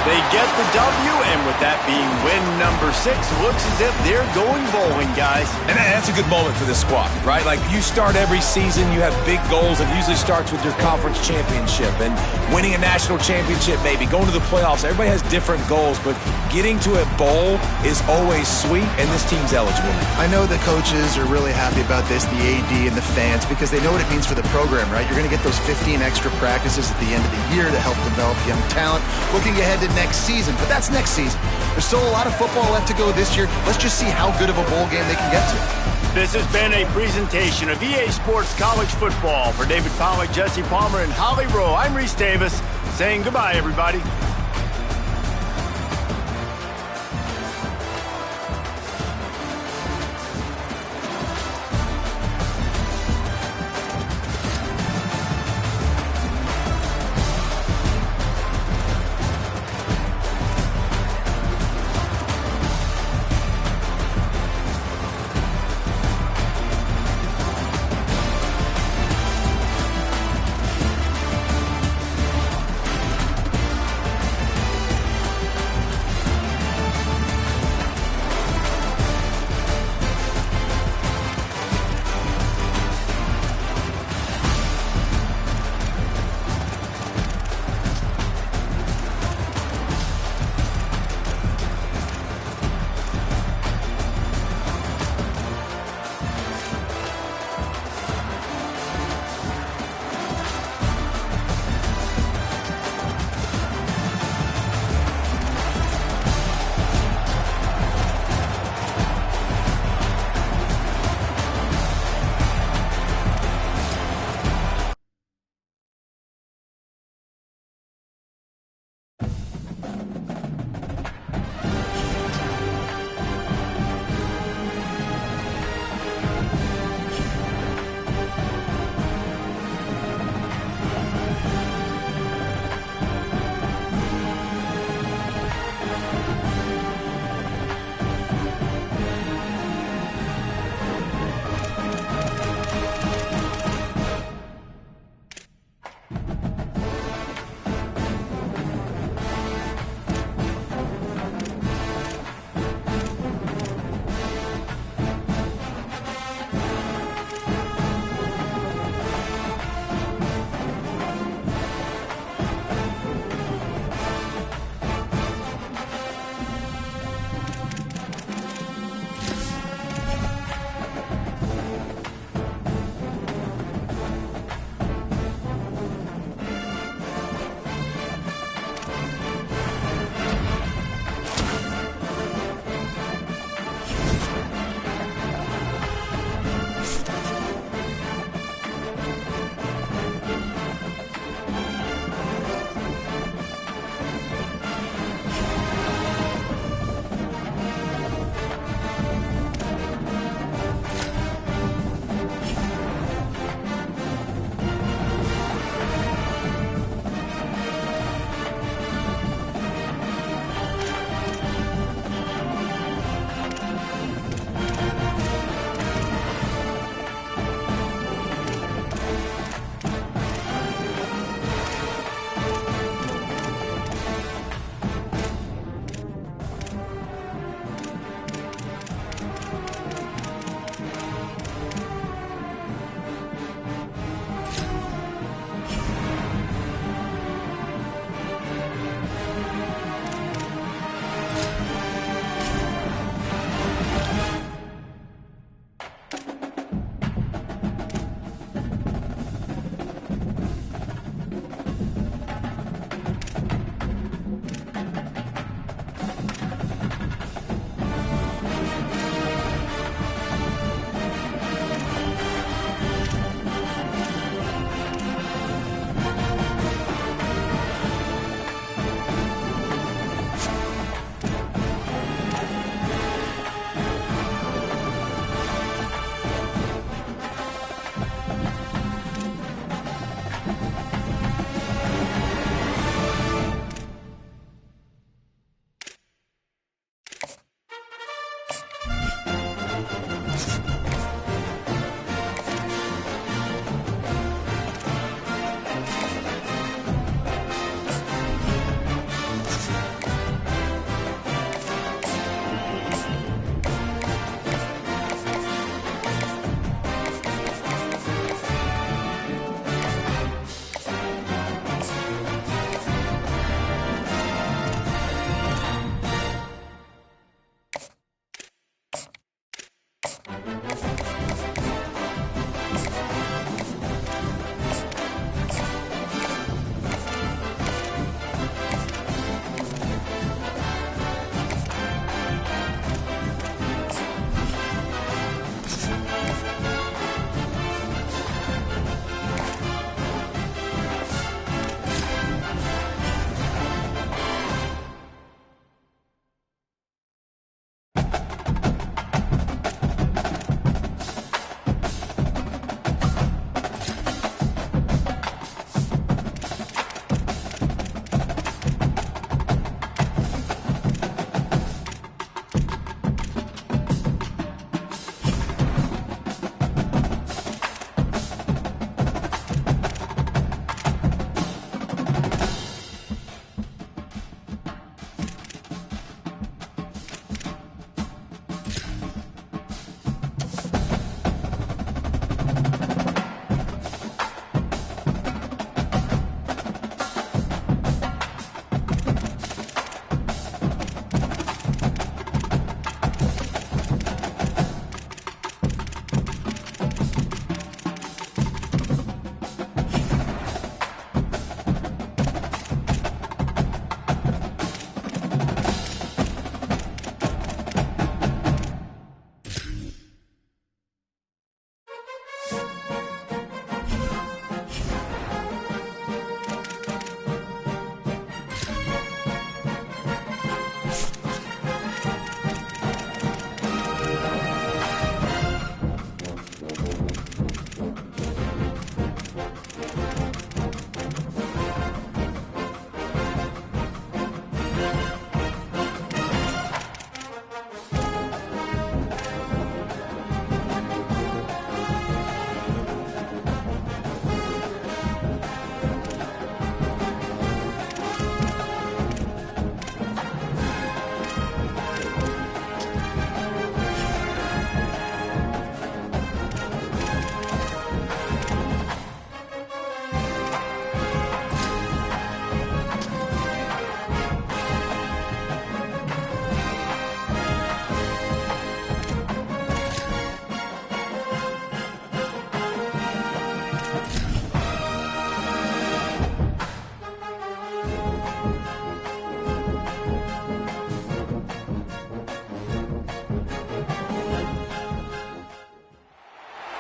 They get the W, and with that being win number 6, looks as if they're going bowling, guys. And that's a good moment for this squad, right? Like, you start every season, you have big goals. It usually starts with your conference championship and winning a national championship, maybe going to the playoffs. Everybody has different goals, but getting to a bowl is always sweet, and this team's eligible. I know the coaches are really happy about this, the AD and the fans, because they know what it means for the program, right? You're going to get those 15 extra practices at the end of the year to help develop young talent. Looking ahead to next season, but that's next season. There's still a lot of football left to go this year. Let's just see how good of a bowl game they can get to. This has been a presentation of EA Sports College Football. For David Pollack, Jesse Palmer, and Holly Rowe, I'm Reese Davis saying goodbye, everybody.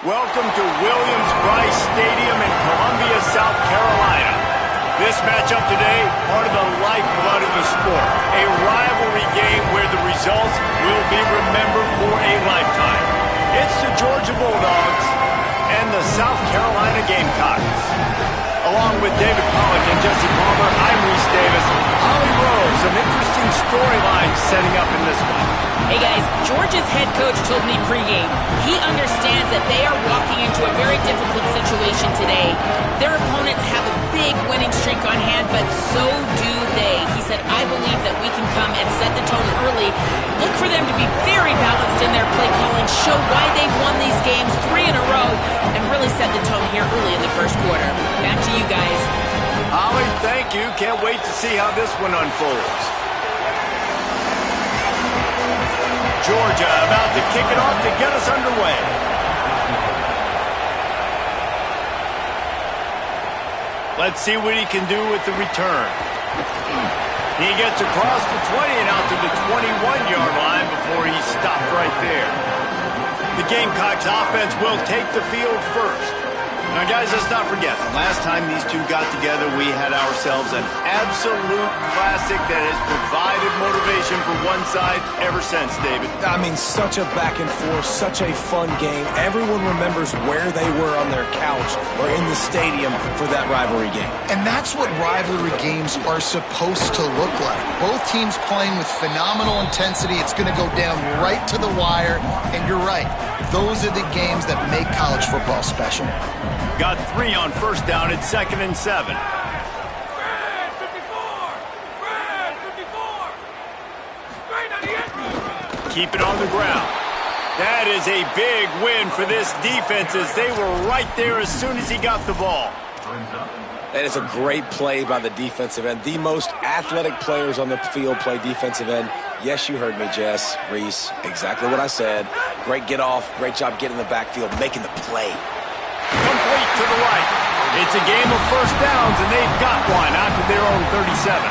Welcome to Williams-Brice Stadium in Columbia, South Carolina. This matchup today, part of the lifeblood of the sport. A rivalry game where the results will be remembered for a lifetime. It's the Georgia Bulldogs and the South Carolina Gamecocks. Along with David Pollack and Jesse Palmer, I'm Reese Davis. Holly Rose, some interesting storylines setting up in this one. Hey guys, Georgia's head coach told me pregame he understands that they are walking into a very difficult situation today. Their opponents have a big winning streak on hand, but so do they. He said, I believe that we can come and set the tone early. Look for them to be very balanced in their play calling, show why they've won these games 3 in a row, and really set the tone here early in the first quarter. Back to you guys. Holly, thank you. Can't wait to see how this one unfolds. Georgia about to kick it off to get us underway. Let's see what he can do with the return. He gets across the 20 and out to the 21-yard line before he's stopped right there. The Gamecocks offense will take the field first. Now, guys, let's not forget, the last time these two got together, we had ourselves an absolute classic that has provided motivation for one side ever since, David. I mean, such a back and forth, such a fun game. Everyone remembers where they were on their couch or in the stadium for that rivalry game. And that's what rivalry games are supposed to look like. Both teams playing with phenomenal intensity. It's going to go down right to the wire. And you're right, those are the games that make college football special. Got 3 on first down at 2nd and 7. Keep it on the ground. That is a big win for this defense as they were right there as soon as he got the ball. That is a great play by the defensive end. The most athletic players on the field play defensive end. Yes, you heard me, Jess, Reese. Exactly what I said. Great get off. Great job getting in the backfield, making the play. Complete to the right. It's a game of first downs, and they've got one out to their own 37.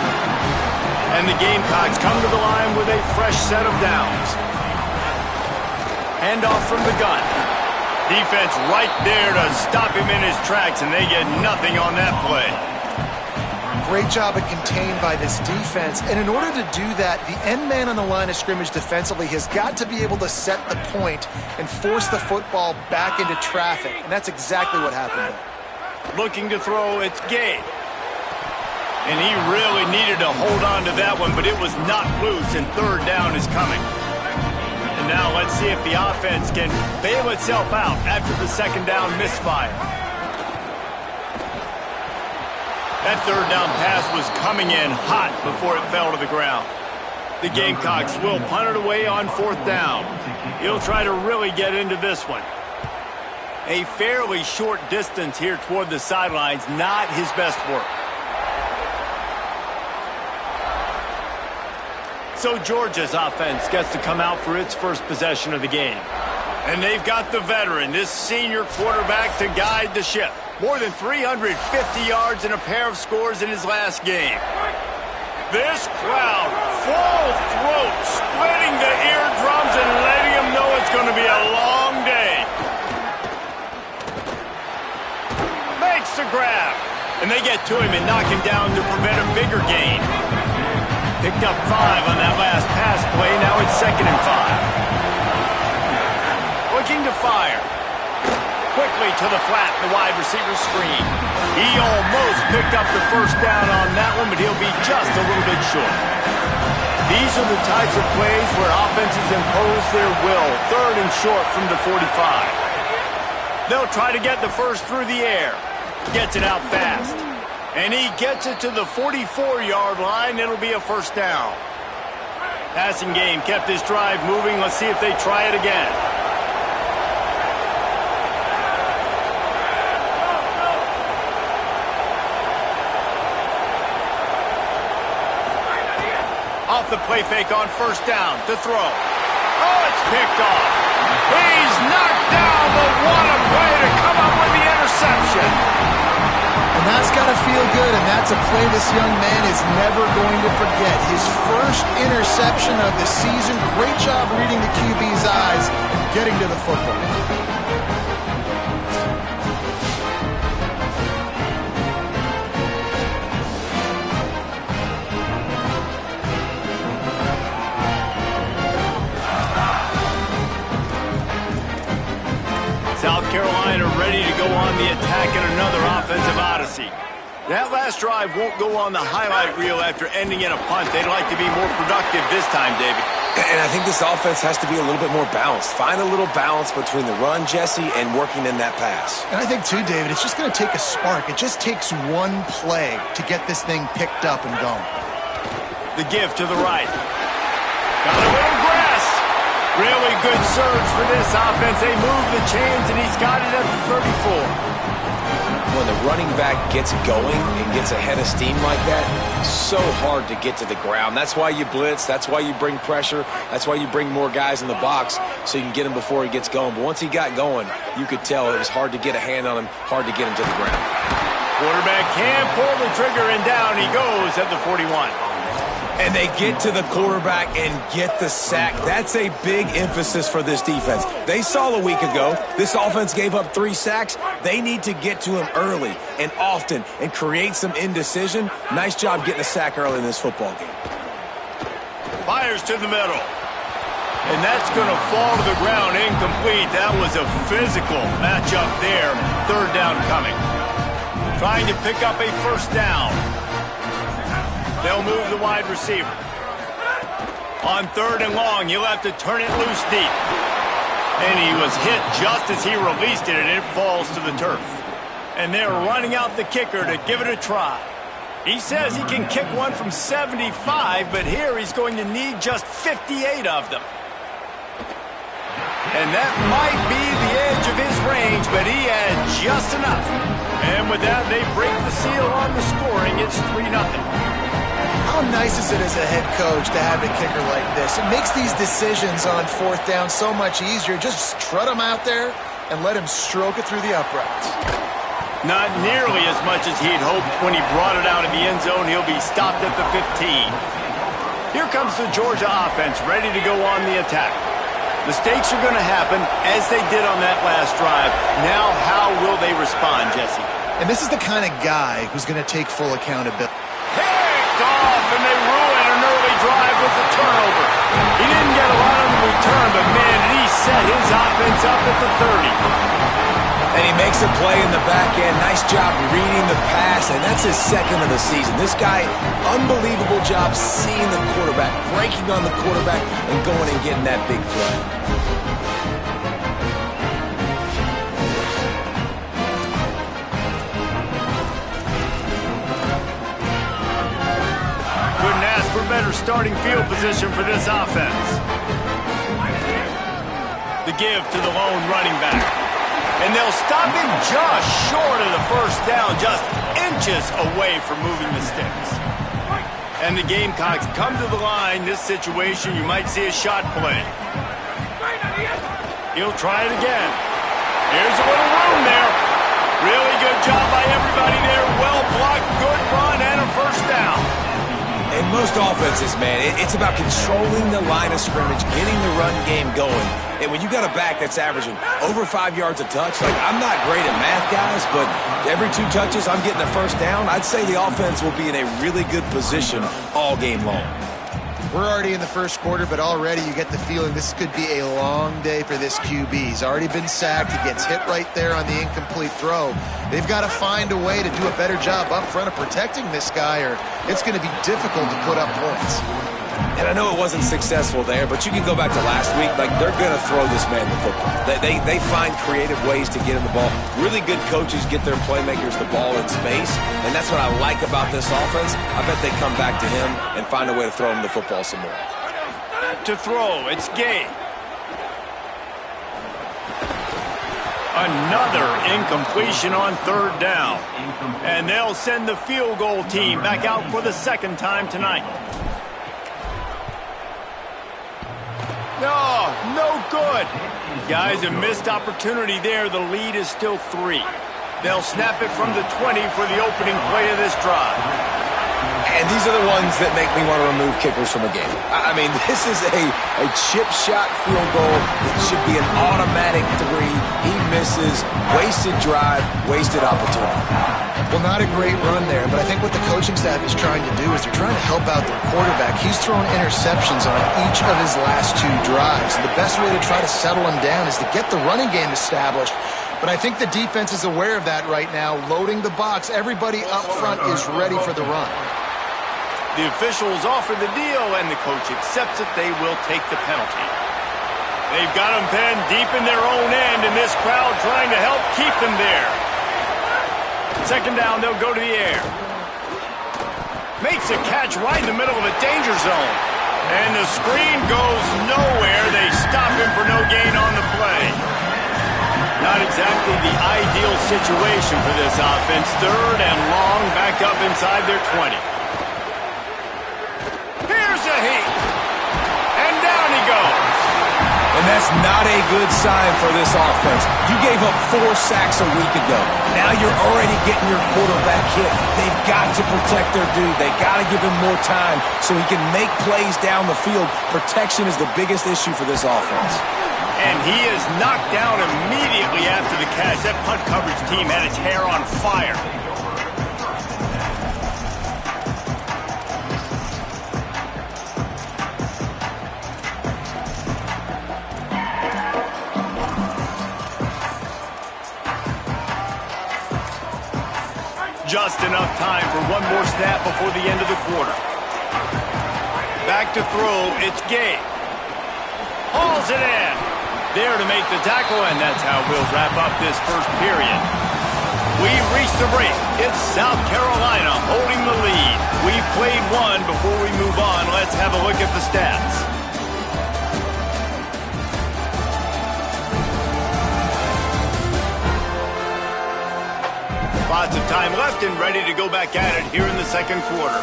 And the Gamecocks come to the line with a fresh set of downs. Handoff from the gun. Defense right there to stop him in his tracks, and they get nothing on that play. Great job of contained by this defense. And in order to do that, the end man on the line of scrimmage defensively has got to be able to set the point and force the football back into traffic. And that's exactly what happened. Looking to throw, it's Gay. And he really needed to hold on to that one, but it was not loose, and third down is coming. And now let's see if the offense can bail itself out after the second down misfire. That third down pass was coming in hot before it fell to the ground. The Gamecocks will punt it away on 4th down. He'll try to really get into this one. A fairly short distance here toward the sidelines, not his best work. So Georgia's offense gets to come out for its first possession of the game. And they've got the veteran, this senior quarterback, to guide the ship. More than 350 yards and a pair of scores in his last game. This crowd, full throat, splitting the eardrums and letting him know it's going to be a long day. Makes the grab. And they get to him and knock him down to prevent a bigger gain. Picked up 5 on that last pass play. Now it's 2nd and 5. Looking to fire. Quickly to the flat, the wide receiver screen. He almost picked up the first down on that one, but he'll be just a little bit short. These are the types of plays where offenses impose their will. 3rd and short from the 45. They'll try to get the first through the air. Gets it out fast. And he gets it to the 44-yard line. It'll be a first down. Passing game kept this drive moving. Let's see if they try it again. Off the play fake on first down to throw. Oh, it's picked off. He's knocked down, but what a play to come up with the interception. And that's got to feel good, and that's a play this young man is never going to forget. His first interception of the season. Great job reading the QB's eyes and getting to the football. offensive odyssey. That last drive won't go on the highlight reel after ending in a punt. They'd like to be more productive this time, David. And I think this offense has to be a little bit more balanced. Find a little balance between the run, Jesse, and working in that pass. And I think, too, David, it's just going to take a spark. It just takes one play to get this thing picked up and going. The give to the right. Got a little grass. Really good surge for this offense. They move the chains, and he's got it at the 34. When the running back gets going and gets ahead of steam like that, so hard to get to the ground. That's why you blitz. That's why you bring pressure. That's why you bring more guys in the box so you can get him before he gets going. But once he got going, you could tell it was hard to get a hand on him, hard to get him to the ground. Quarterback can pull the trigger, and down he goes at the 41. And they get to the quarterback and get the sack. That's a big emphasis for this defense. They saw a week ago this offense gave up 3 sacks. They need to get to him early and often and create some indecision. Nice job getting a sack early in this football game. Fires to the middle. And that's going to fall to the ground incomplete. That was a physical matchup there. 3rd down coming. Trying to pick up a 1st down. They'll move the wide receiver. On 3rd and long, he'll have to turn it loose deep. And he was hit just as he released it, and it falls to the turf. And they're running out the kicker to give it a try. He says he can kick one from 75, but here he's going to need just 58 of them. And that might be the edge of his range, but he had just enough. And with that, they break the seal on the scoring. It's 3-0. How nice is it as a head coach to have a kicker like this? It makes these decisions on 4th down so much easier. Just trot him out there and let him stroke it through the uprights. Not nearly as much as he'd hoped when he brought it out of the end zone. He'll be stopped at the 15. Here comes the Georgia offense, ready to go on the attack. Mistakes are going to happen, as they did on that last drive. Now, how will they respond, Jesse? And this is the kind of guy who's going to take full accountability. Off, and they ruin an early drive with the turnover. He didn't get a lot on the return, but man, did he set his offense up at the 30. And he makes a play in the back end. Nice job reading the pass, and that's his 2nd of the season. This guy, unbelievable job seeing the quarterback, breaking on the quarterback, and going and getting that big play. Better starting field position for this offense. The give to the lone running back. And they'll stop him just short of the 1st down, just inches away from moving the sticks. And the Gamecocks come to the line. This situation, you might see a shot play. He'll try it again. Here's a little room there. Really good job by everybody there. Well blocked, good run, and a 1st down. In most offenses, man, it's about controlling the line of scrimmage, getting the run game going. And when you got a back that's averaging over 5 yards a touch, like I'm not great at math, guys, but every 2 touches I'm getting a 1st down, I'd say the offense will be in a really good position all game long. We're already in the 1st quarter, but already you get the feeling this could be a long day for this QB. He's already been sacked. He gets hit right there on the incomplete throw. They've got to find a way to do a better job up front of protecting this guy, or it's going to be difficult to put up points. And I know it wasn't successful there, but you can go back to last week. Like, they're going to throw this man the football. They find creative ways to get him the ball. Really good coaches get their playmakers the ball in space, and that's what I like about this offense. I bet they come back to him and find a way to throw him the football some more. To throw, it's Gay. Another incompletion on 3rd down. And they'll send the field goal team back out for the 2nd time tonight. No good. Guys, a missed opportunity there. The lead is still 3. They'll snap it from the 20 for the opening play of this drive. And these are the ones that make me want to remove kickers from a game. I mean, this is a chip shot field goal. It should be an automatic 3. He misses. Wasted drive, wasted opportunity. Well, not a great run there, but I think what the coaching staff is trying to do is they're trying to help out their quarterback. He's thrown interceptions on each of his last 2 drives. The best way to try to settle him down is to get the running game established. But I think the defense is aware of that right now, loading the box. Everybody up front is ready for the run. The officials offer the deal, and the coach accepts it. They will take the penalty. They've got them pinned deep in their own end, and this crowd trying to help keep them there. Second down, they'll go to the air. Makes a catch right in the middle of a danger zone. And the screen goes nowhere. They stop him for no gain on the play. Not exactly the ideal situation for this offense. Third and long, back up inside their 20. Here's a heat. And down he goes. And that's not a good sign for this offense. You gave up 4 sacks a week ago. Now you're already getting your quarterback hit. They've got to protect their dude. They got to give him more time so he can make plays down the field. Protection is the biggest issue for this offense. And he is knocked down immediately after the catch. That punt coverage team had its hair on fire. Just enough time for one more snap before the end of the quarter. Back to throw, it's Gabe. Hauls it in. There to make the tackle, and that's how we'll wrap up this first period. We've reached the break. It's South Carolina holding the lead. We've played one. Before we move on, let's have a look at the stats. Lots of time left and ready to go back at it here in the second quarter.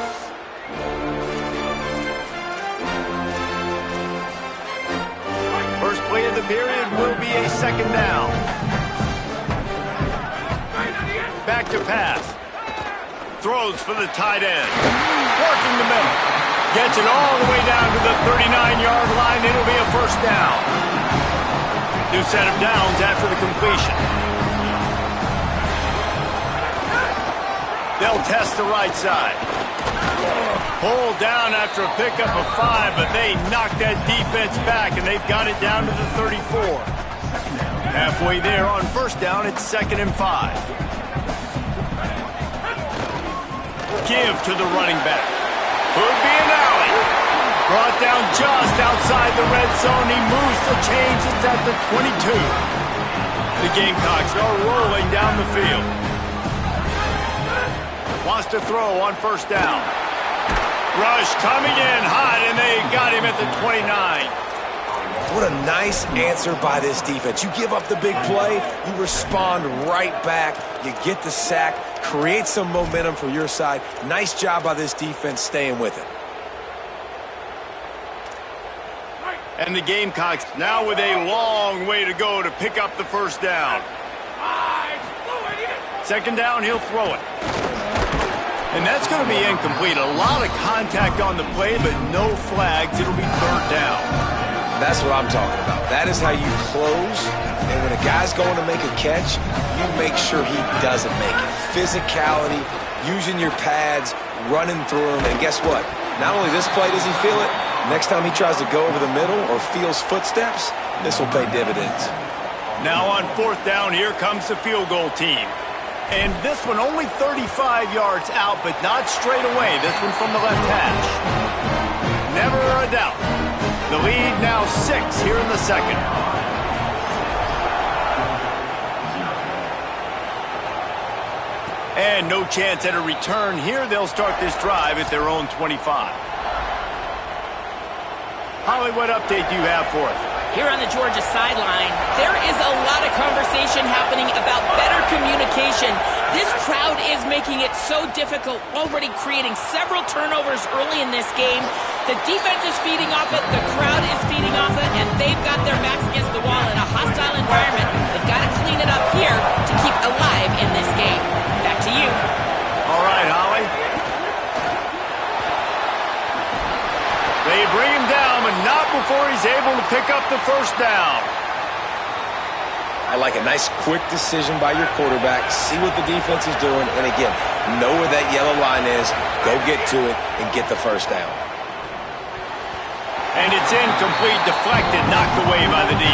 First play of the period will be a second down. Back to pass. Throws for the tight end. Working the middle. Gets it all the way down to the 39-yard line. It'll be a first down. New set of downs after the completion. They'll test the right side. Pulled down after a pickup of 5, but they knocked that defense back, and they've got it down to the 34. Halfway there on first down, it's 2nd and 5. Give to the running back. Could be an alley. Brought down just outside the red zone. He moves the chains. It's at the 22. The Gamecocks are rolling down the field. Wants to throw on first down. Rush coming in hot, and they got him at the 29. What a nice answer by this defense. You give up the big play, you respond right back, you get the sack, create some momentum for your side. Nice job by this defense staying with it. And the Gamecocks now with a long way to go to pick up the first down. Second down, he'll throw it. And that's going to be incomplete. A lot of contact on the play, but no flags. It'll be third down. That's what I'm talking about. That is how you close. And when a guy's going to make a catch, you make sure he doesn't make it. Physicality, using your pads, running through them. And guess what? Not only this play does he feel it, next time he tries to go over the middle or feels footsteps, this will pay dividends. Now on fourth down, here comes the field goal team. And this one only 35 yards out, but not straight away. This one from the left hash. Never a doubt. The lead now 6 here in the second. And no chance at a return here. They'll start this drive at their own 25. Holly, what update do you have for us? Here on the Georgia sideline, there is a lot of conversation happening about better communication. This crowd is making it so difficult, already creating several turnovers early in this game. The defense is feeding off it, the crowd is feeding off it, and they've got their backs against the wall in a hostile environment. They've got to clean it up here to keep alive in this game. Back to you. All right, Holly. They bring him down, but not before he's able to pick up the first down. I like a nice quick decision by your quarterback. See what the defense is doing. And again, know where that yellow line is. Go get to it and get the first down. And it's incomplete, deflected, knocked away by the D.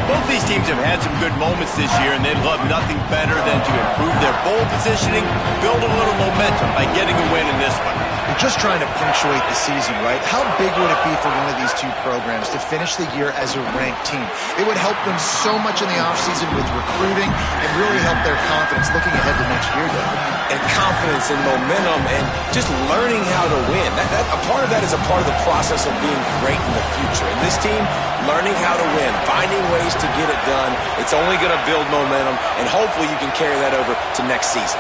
Both these teams have had some good moments this year, and they'd love nothing better than to improve their bowl positioning, build a little momentum by getting a win in this one. You're just trying to punctuate the season, right? How big would it be for one of these two programs to finish the year as a ranked team? It would help them so much in the offseason with recruiting and really help their confidence looking ahead to next year, David. And confidence and momentum and just learning how to win. A part of that is a part of the process of being great in the future. And this team, learning how to win, finding ways to get it done, it's only going to build momentum, and hopefully you can carry that over to next season.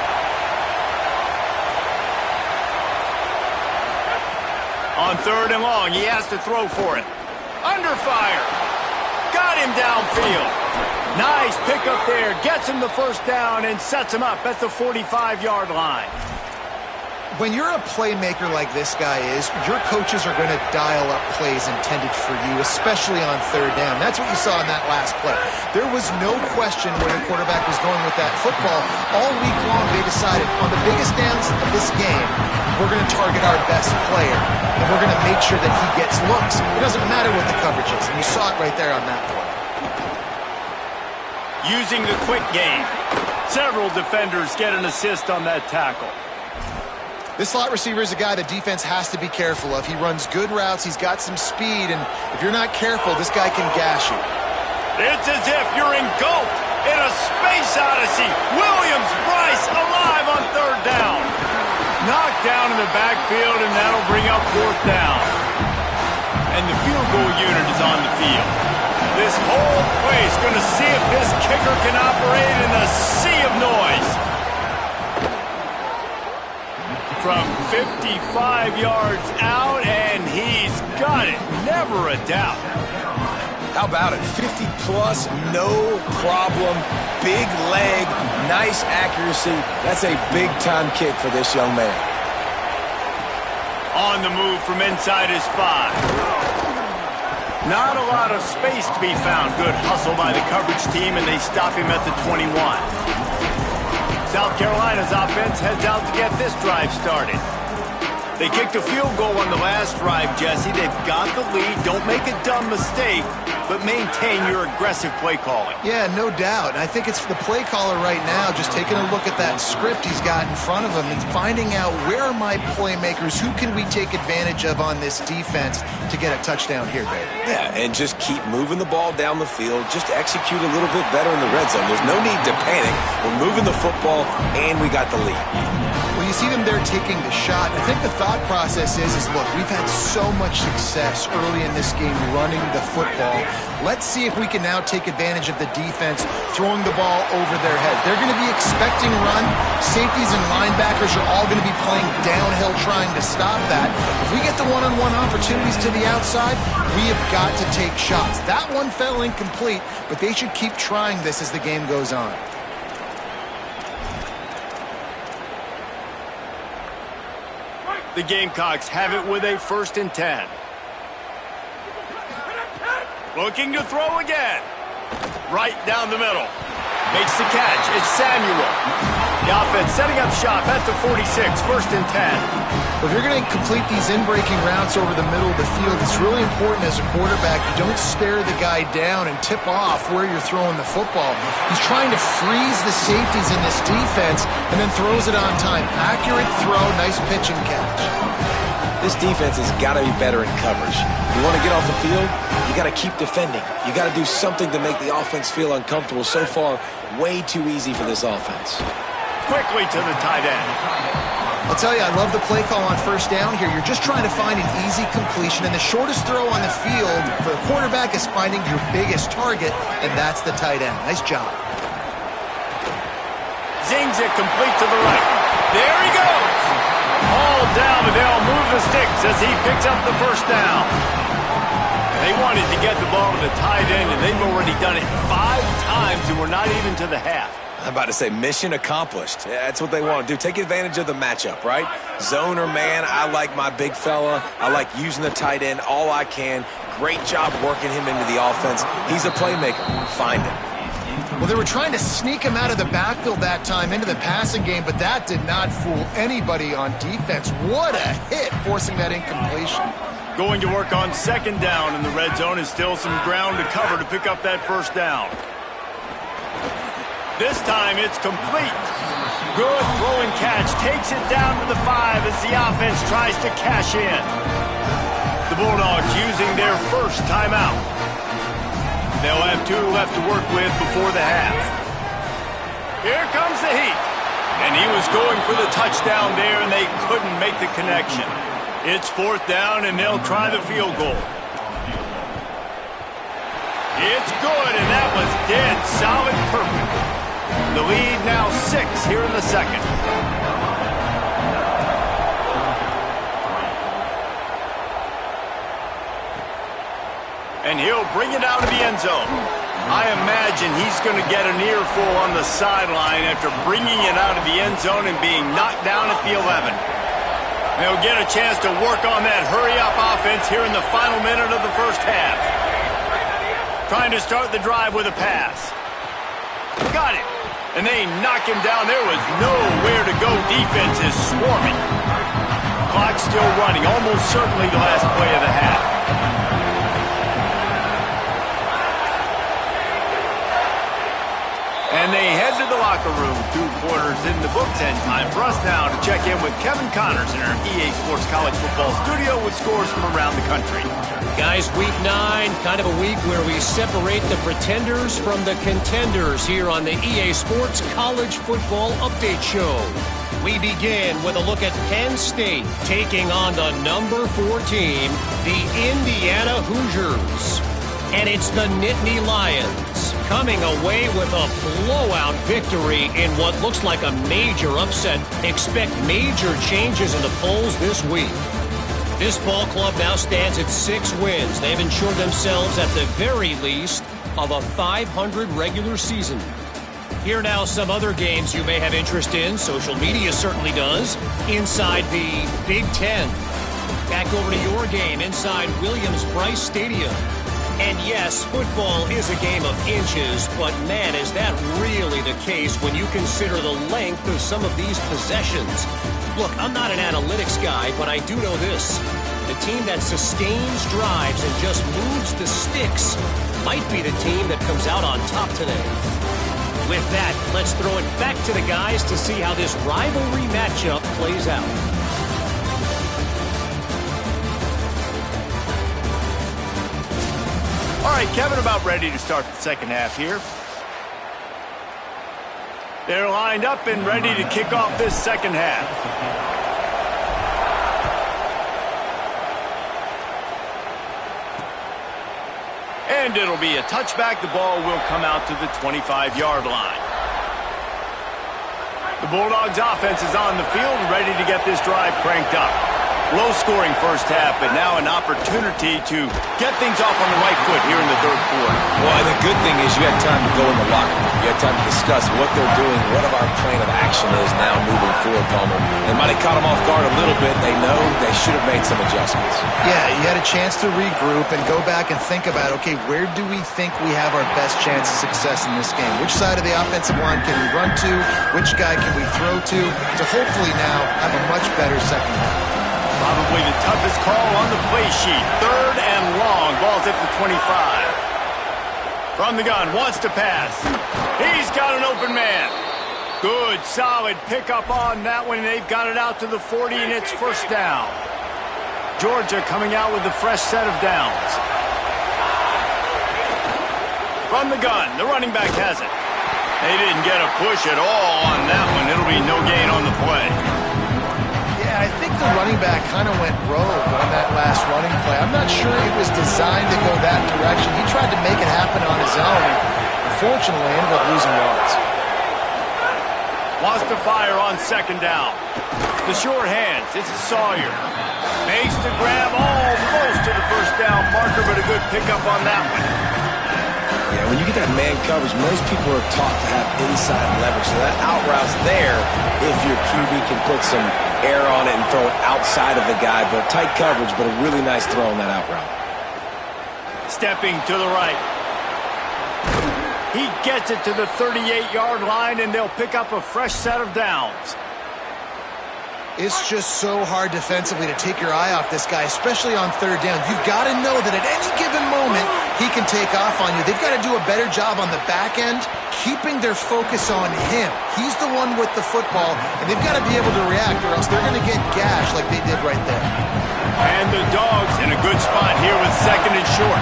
On 3rd and long, he has to throw for it. Under fire. Got him downfield. Nice pickup there. Gets him the first down and sets him up at the 45-yard line. When you're a playmaker like this guy is, your coaches are going to dial up plays intended for you, especially on 3rd down. That's what you saw in that last play. There was no question where the quarterback was going with that football. All week long, they decided on the biggest downs of this game, we're going to target our best player, and we're going to make sure that he gets looks. It doesn't matter what the coverage is, and you saw it right there on that play. Using the quick game. Several defenders get an assist on that tackle. This slot receiver is a guy the defense has to be careful of. He runs good routes, he's got some speed, and if you're not careful, this guy can gash you. It's as if you're engulfed in a space odyssey. Williams-Brice alive on 3rd down. Knocked down in the backfield, and that'll bring up 4th down. And the field goal unit is on the field. This whole place going to see if this kicker can operate in a sea of noise. From 55 yards out, and he's got it. Never a doubt. How about it? 50-plus, no problem. Big leg, nice accuracy. That's a big-time kick for this young man. On the move from inside his 5. Not a lot of space to be found. Good hustle by the coverage team, and they stop him at the 21. South Carolina's offense heads out to get this drive started. They kicked a field goal on the last drive, Jesse. They've got the lead. Don't make a dumb mistake, but maintain your aggressive play calling. Yeah, no doubt. I think it's the play caller right now just taking a look at that script he's got in front of him and finding out where are my playmakers, who can we take advantage of on this defense to get a touchdown here, baby. Yeah, and just keep moving the ball down the field. Just execute a little bit better in the red zone. There's no need to panic. We're moving the football, and we got the lead. Well, you see them there taking the shot. I think the thought process is look, we've had so much success early in this game running the football. Let's see if we can now take advantage of the defense throwing the ball over their head. They're going to be expecting run. Safeties and linebackers are all going to be playing downhill trying to stop that. If we get the one-on-one opportunities to the outside, we have got to take shots. That one fell incomplete, but they should keep trying this as the game goes on. The Gamecocks have it with a 1st and 10. Looking to throw again. Right down the middle. Makes the catch. It's Samuel. The offense setting up shop at the 46, 1st and 10. Well, if you're going to complete these in-breaking routes over the middle of the field, it's really important as a quarterback you don't stare the guy down and tip off where you're throwing the football. He's trying to freeze the safeties in this defense and then throws it on time. Accurate throw, nice pitch and catch. This defense has got to be better in coverage. You want to get off the field, you got to keep defending. You got to do something to make the offense feel uncomfortable. So far, way too easy for this offense. Quickly to the tight end. I'll tell you, I love the play call on 1st down here. You're just trying to find an easy completion, and the shortest throw on the field for the quarterback is finding your biggest target, and that's the tight end. Nice job. Zings it complete to the right. There he goes. All down, and they'll move the sticks as he picks up the 1st down. They wanted to get the ball to the tight end, and they've already done it 5 times, and we're not even to the half. I'm about to say mission accomplished. Yeah, that's what they want to do. Take advantage of the matchup, right? Zone or man, I like my big fella. I like using the tight end all I can. Great job working him into the offense. He's a playmaker. Find him. Well, they were trying to sneak him out of the backfield that time into the passing game, but that did not fool anybody on defense. What a hit, forcing that incompletion. Going to work on second down in the red zone, and still some ground to cover to pick up that first down. This time it's complete. Good throw and catch. Takes it down to the 5 as the offense tries to cash in. The Bulldogs using their first timeout. They'll have 2 left to work with before the half. Here comes the heat. And he was going for the touchdown there, and they couldn't make the connection. It's 4th down, and they'll try the field goal. It's good, and that was dead solid perfect. The lead now 6 here in the second. And he'll bring it out of the end zone. I imagine he's going to get an earful on the sideline after bringing it out of the end zone and being knocked down at the 11. They'll get a chance to work on that hurry-up offense here in the final minute of the first half. Trying to start the drive with a pass. Got it. And they knock him down. There was nowhere to go. Defense is swarming. Clock still running. Almost certainly the last play of the half. And they head to the locker room. 2 quarters in the books, and time for us now to check in with Kevin Connors in our EA Sports College Football studio with scores from around the country. Guys, week 9, kind of a week where we separate the pretenders from the contenders here on the EA Sports College Football Update Show. We begin with a look at Penn State taking on the number 4 team, the Indiana Hoosiers. And it's the Nittany Lions coming away with a blowout victory in what looks like a major upset. Expect major changes in the polls this week. This ball club now stands at 6 wins. They've ensured themselves at the very least of a 500 regular season. Here now some other games you may have interest in. Social media certainly does. Inside the Big Ten. Back over to your game inside Williams-Brice Stadium. And yes, football is a game of inches, but man, is that really the case when you consider the length of some of these possessions. Look, I'm not an analytics guy, but I do know this. The team that sustains drives and just moves the sticks might be the team that comes out on top today. With that, let's throw it back to the guys to see how this rivalry matchup plays out. All right, Kevin, about ready to start the second half here. They're lined up and ready to kick off this second half. And it'll be a touchback. The ball will come out to the 25-yard line. The Bulldogs offense is on the field and ready to get this drive cranked up. Low-scoring first half, but now an opportunity to get things off on the right foot here in the third quarter. Well, the good thing is you had time to go in the locker room. You had time to discuss what they're doing, what our plan of action is now moving forward, Palmer. They might have caught them off guard a little bit. They know they should have made some adjustments. Yeah, you had a chance to regroup and go back and think about, okay, where do we think we have our best chance of success in this game? Which side of the offensive line can we run to? Which guy can we throw to hopefully now have a much better second half? Probably the toughest call on the play sheet. 3rd and long. Ball's at the 25. From the gun, wants to pass. He's got an open man. Good, solid pickup on that one. They've got it out to the 40, and it's first down. Georgia coming out with a fresh set of downs. From the gun, the running back has it. They didn't get a push at all on that one. It'll be no gain on the play. I think the running back kind of went rogue on that last running play. I'm not sure it was designed to go that direction. He tried to make it happen on his own, and unfortunately ended up losing yards. Wants to fire on second down. The short hands, it's Sawyer. Makes the grab almost to the first down marker, but a good pickup on that one. Yeah, when you get that man coverage, most people are taught to have inside leverage. So that out route's there if your QB can put some air on it and throw it outside of the guy. But tight coverage, but a really nice throw on that out route. Stepping to the right. He gets it to the 38-yard line, and they'll pick up a fresh set of downs. It's just so hard defensively to take your eye off this guy, especially on third down. You've got to know that at any given moment, he can take off on you. They've got to do a better job on the back end, keeping their focus on him. He's the one with the football, and they've got to be able to react, or else they're going to get gashed like they did right there. And the Dogs in a good spot here with second and short.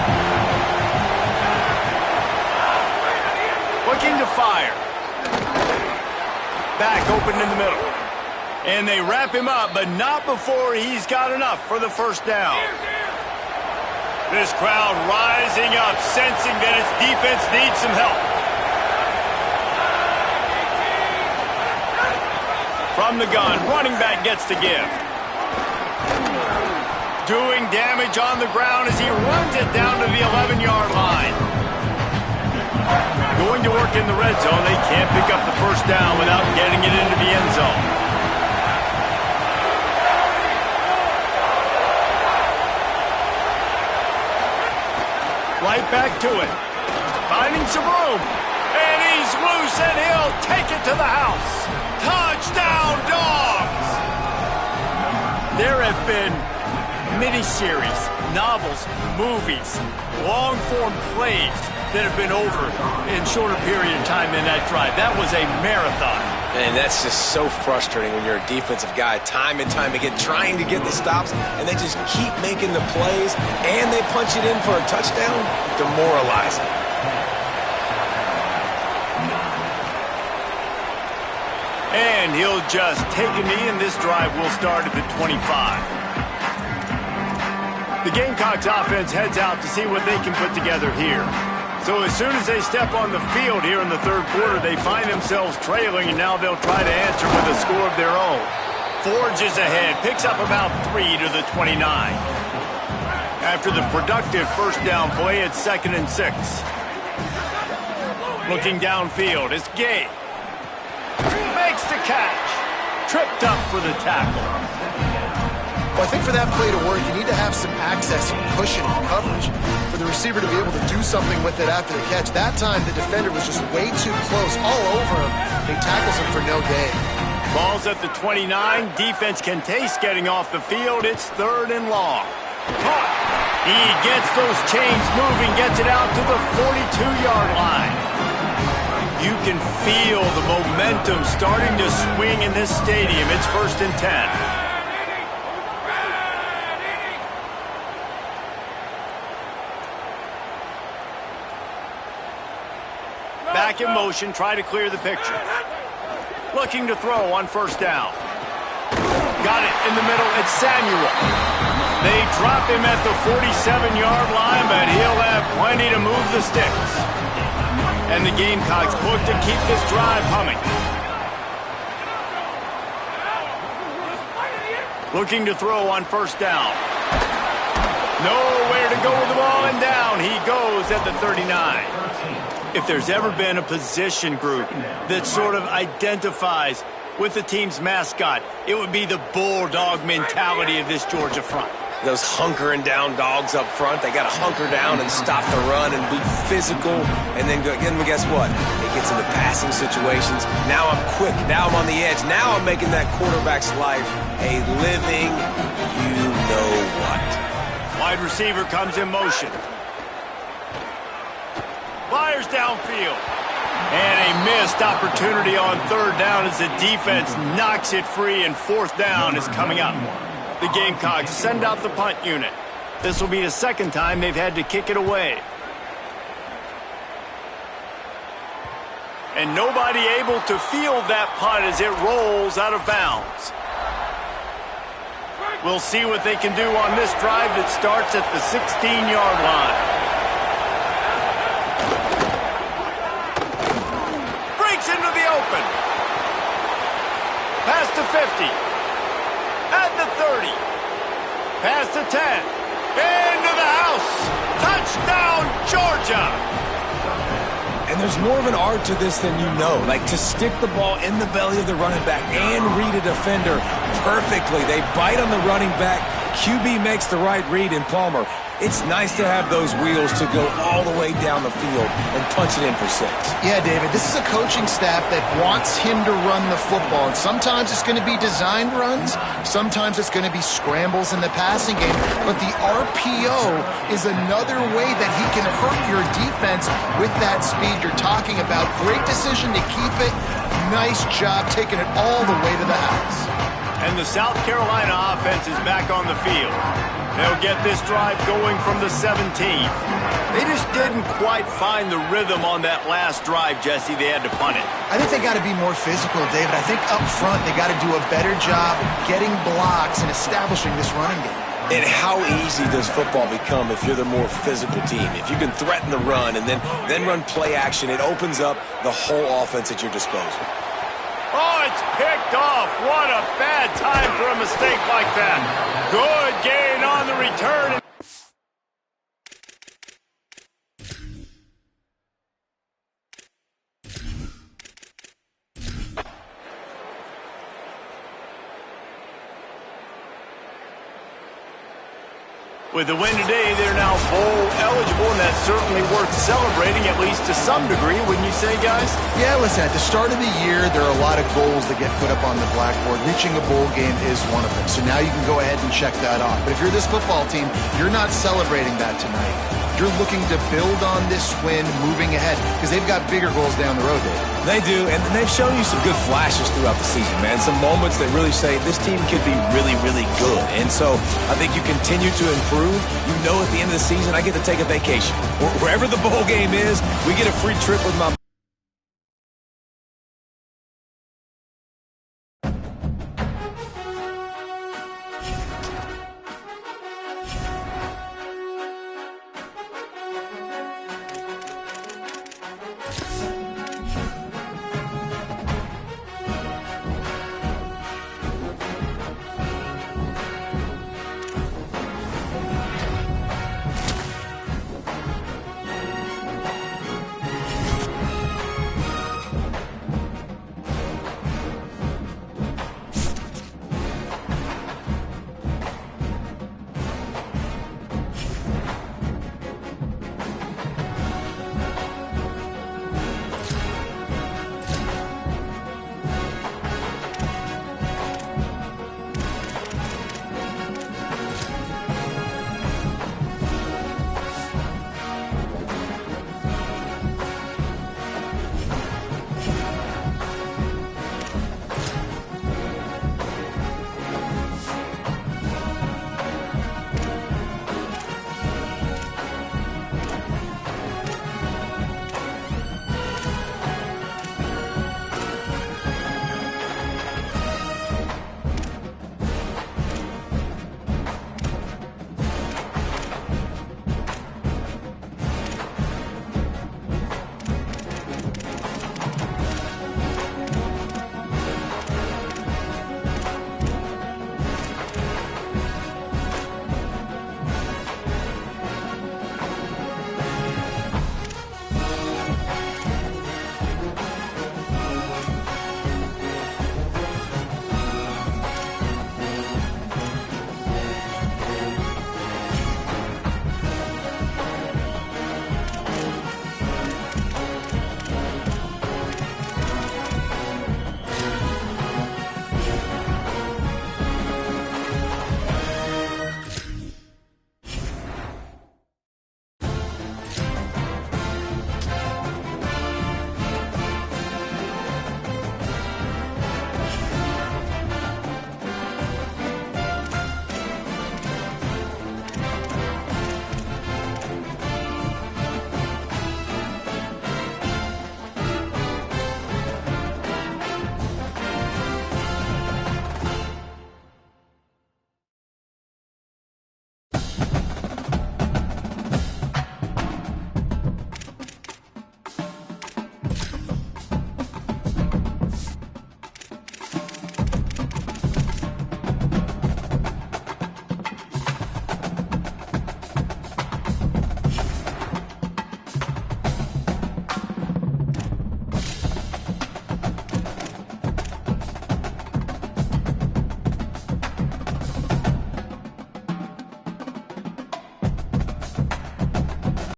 Looking to fire. Back open in the middle. And they wrap him up, but not before he's got enough for the first down. This crowd rising up, sensing that its defense needs some help. From the gun, running back gets to give. Doing damage on the ground as he runs it down to the 11-yard line. Going to work in the red zone. They can't pick up the first down without getting it into the end zone. Right back to it. Finding some room. And he's loose, and he'll take it to the house. Touchdown, Dogs! There have been miniseries, novels, movies, long-form plays that have been over in shorter period of time than that drive. That was a marathon. And that's just so frustrating when you're a defensive guy, time and time again, trying to get the stops, and they just keep making the plays, and they punch it in for a touchdown. Demoralizing. And he'll just take a knee, and this drive will start at the 25. The Gamecocks offense heads out to see what they can put together here. So as soon as they step on the field here in the third quarter, they find themselves trailing, and now they'll try to answer with a score of their own. Forges ahead, picks up about 3 to the 29. After the productive first down play, it's 2nd and 6. Looking downfield, it's Gay. Makes the catch. Tripped up for the tackle. Well, I think for that play to work, you need to have some access and cushion and coverage for the receiver to be able to do something with it after the catch. That time, the defender was just way too close, all over him. He tackles him for no gain. Ball's at the 29. Defense can taste getting off the field. It's 3rd and long. Caught. He gets those chains moving, gets it out to the 42-yard line. You can feel the momentum starting to swing in this stadium. It's 1st and 10. Back in motion, try to clear the picture. Looking to throw on first down. Got it in the middle, it's Samuel. They drop him at the 47-yard line, but he'll have plenty to move the sticks. And the Gamecocks look to keep this drive humming. Looking to throw on first down. Nowhere to go with the ball, and down he goes at the 39. If there's ever been a position group that sort of identifies with the team's mascot, it would be the bulldog mentality of this Georgia front. Those hunkering down dogs up front, they got to hunker down and stop the run and be physical, and then guess what? It gets into passing situations. Now I'm quick. Now I'm on the edge. Now I'm making that quarterback's life a living you-know-what. Wide receiver comes in motion. Fires downfield. And a missed opportunity on third down as the defense knocks it free, and fourth down is coming up. The Gamecocks send out the punt unit. This will be the second time they've had to kick it away. And nobody able to field that punt as it rolls out of bounds. We'll see what they can do on this drive that starts at the 16-yard line. Into the open. Past the 50. At the 30. Past the 10. Into the house. Touchdown, Georgia. And there's more of an art to this than you know. Like to stick the ball in the belly of the running back and read a defender perfectly. They bite on the running back. QB makes the right read in Palmer. it's nice to have those wheels to go all the way down the field and punch it in for 6. Yeah, David, this is a coaching staff that wants him to run the football. And sometimes it's going to be designed runs. Sometimes it's going to be scrambles in the passing game. But the RPO is another way that he can hurt your defense with that speed you're talking about. Great decision to keep it. Nice job taking it all the way to the house. And the South Carolina offense is back on the field. They'll get this drive going from the 17. They just didn't quite find the rhythm on that last drive, Jesse. They had to punt it. I think they got to be more physical, David. I think up front they got to do a better job getting blocks and establishing this running game. And how easy does football become if you're the more physical team? If you can threaten the run and then run play action, it opens up the whole offense at your disposal. Oh, it's picked off. What a bad time for a mistake like that. Good gain on the return. With the win today, they're now bowl eligible, and that's certainly worth celebrating, at least to some degree, wouldn't you say, guys? Yeah, listen, at the start of the year, there are a lot of goals that get put up on the blackboard. Reaching a bowl game is one of them, so now you can go ahead and check that off. But if you're this football team, you're not celebrating that tonight. You're looking to build on this win moving ahead because they've got bigger goals down the road, David. They do, and they've shown you some good flashes throughout the season, man. Some moments that really say this team could be really, really good. And so I think you continue to improve. You know at the end of the season, I get to take a vacation. Wherever the bowl game is, we get a free trip with my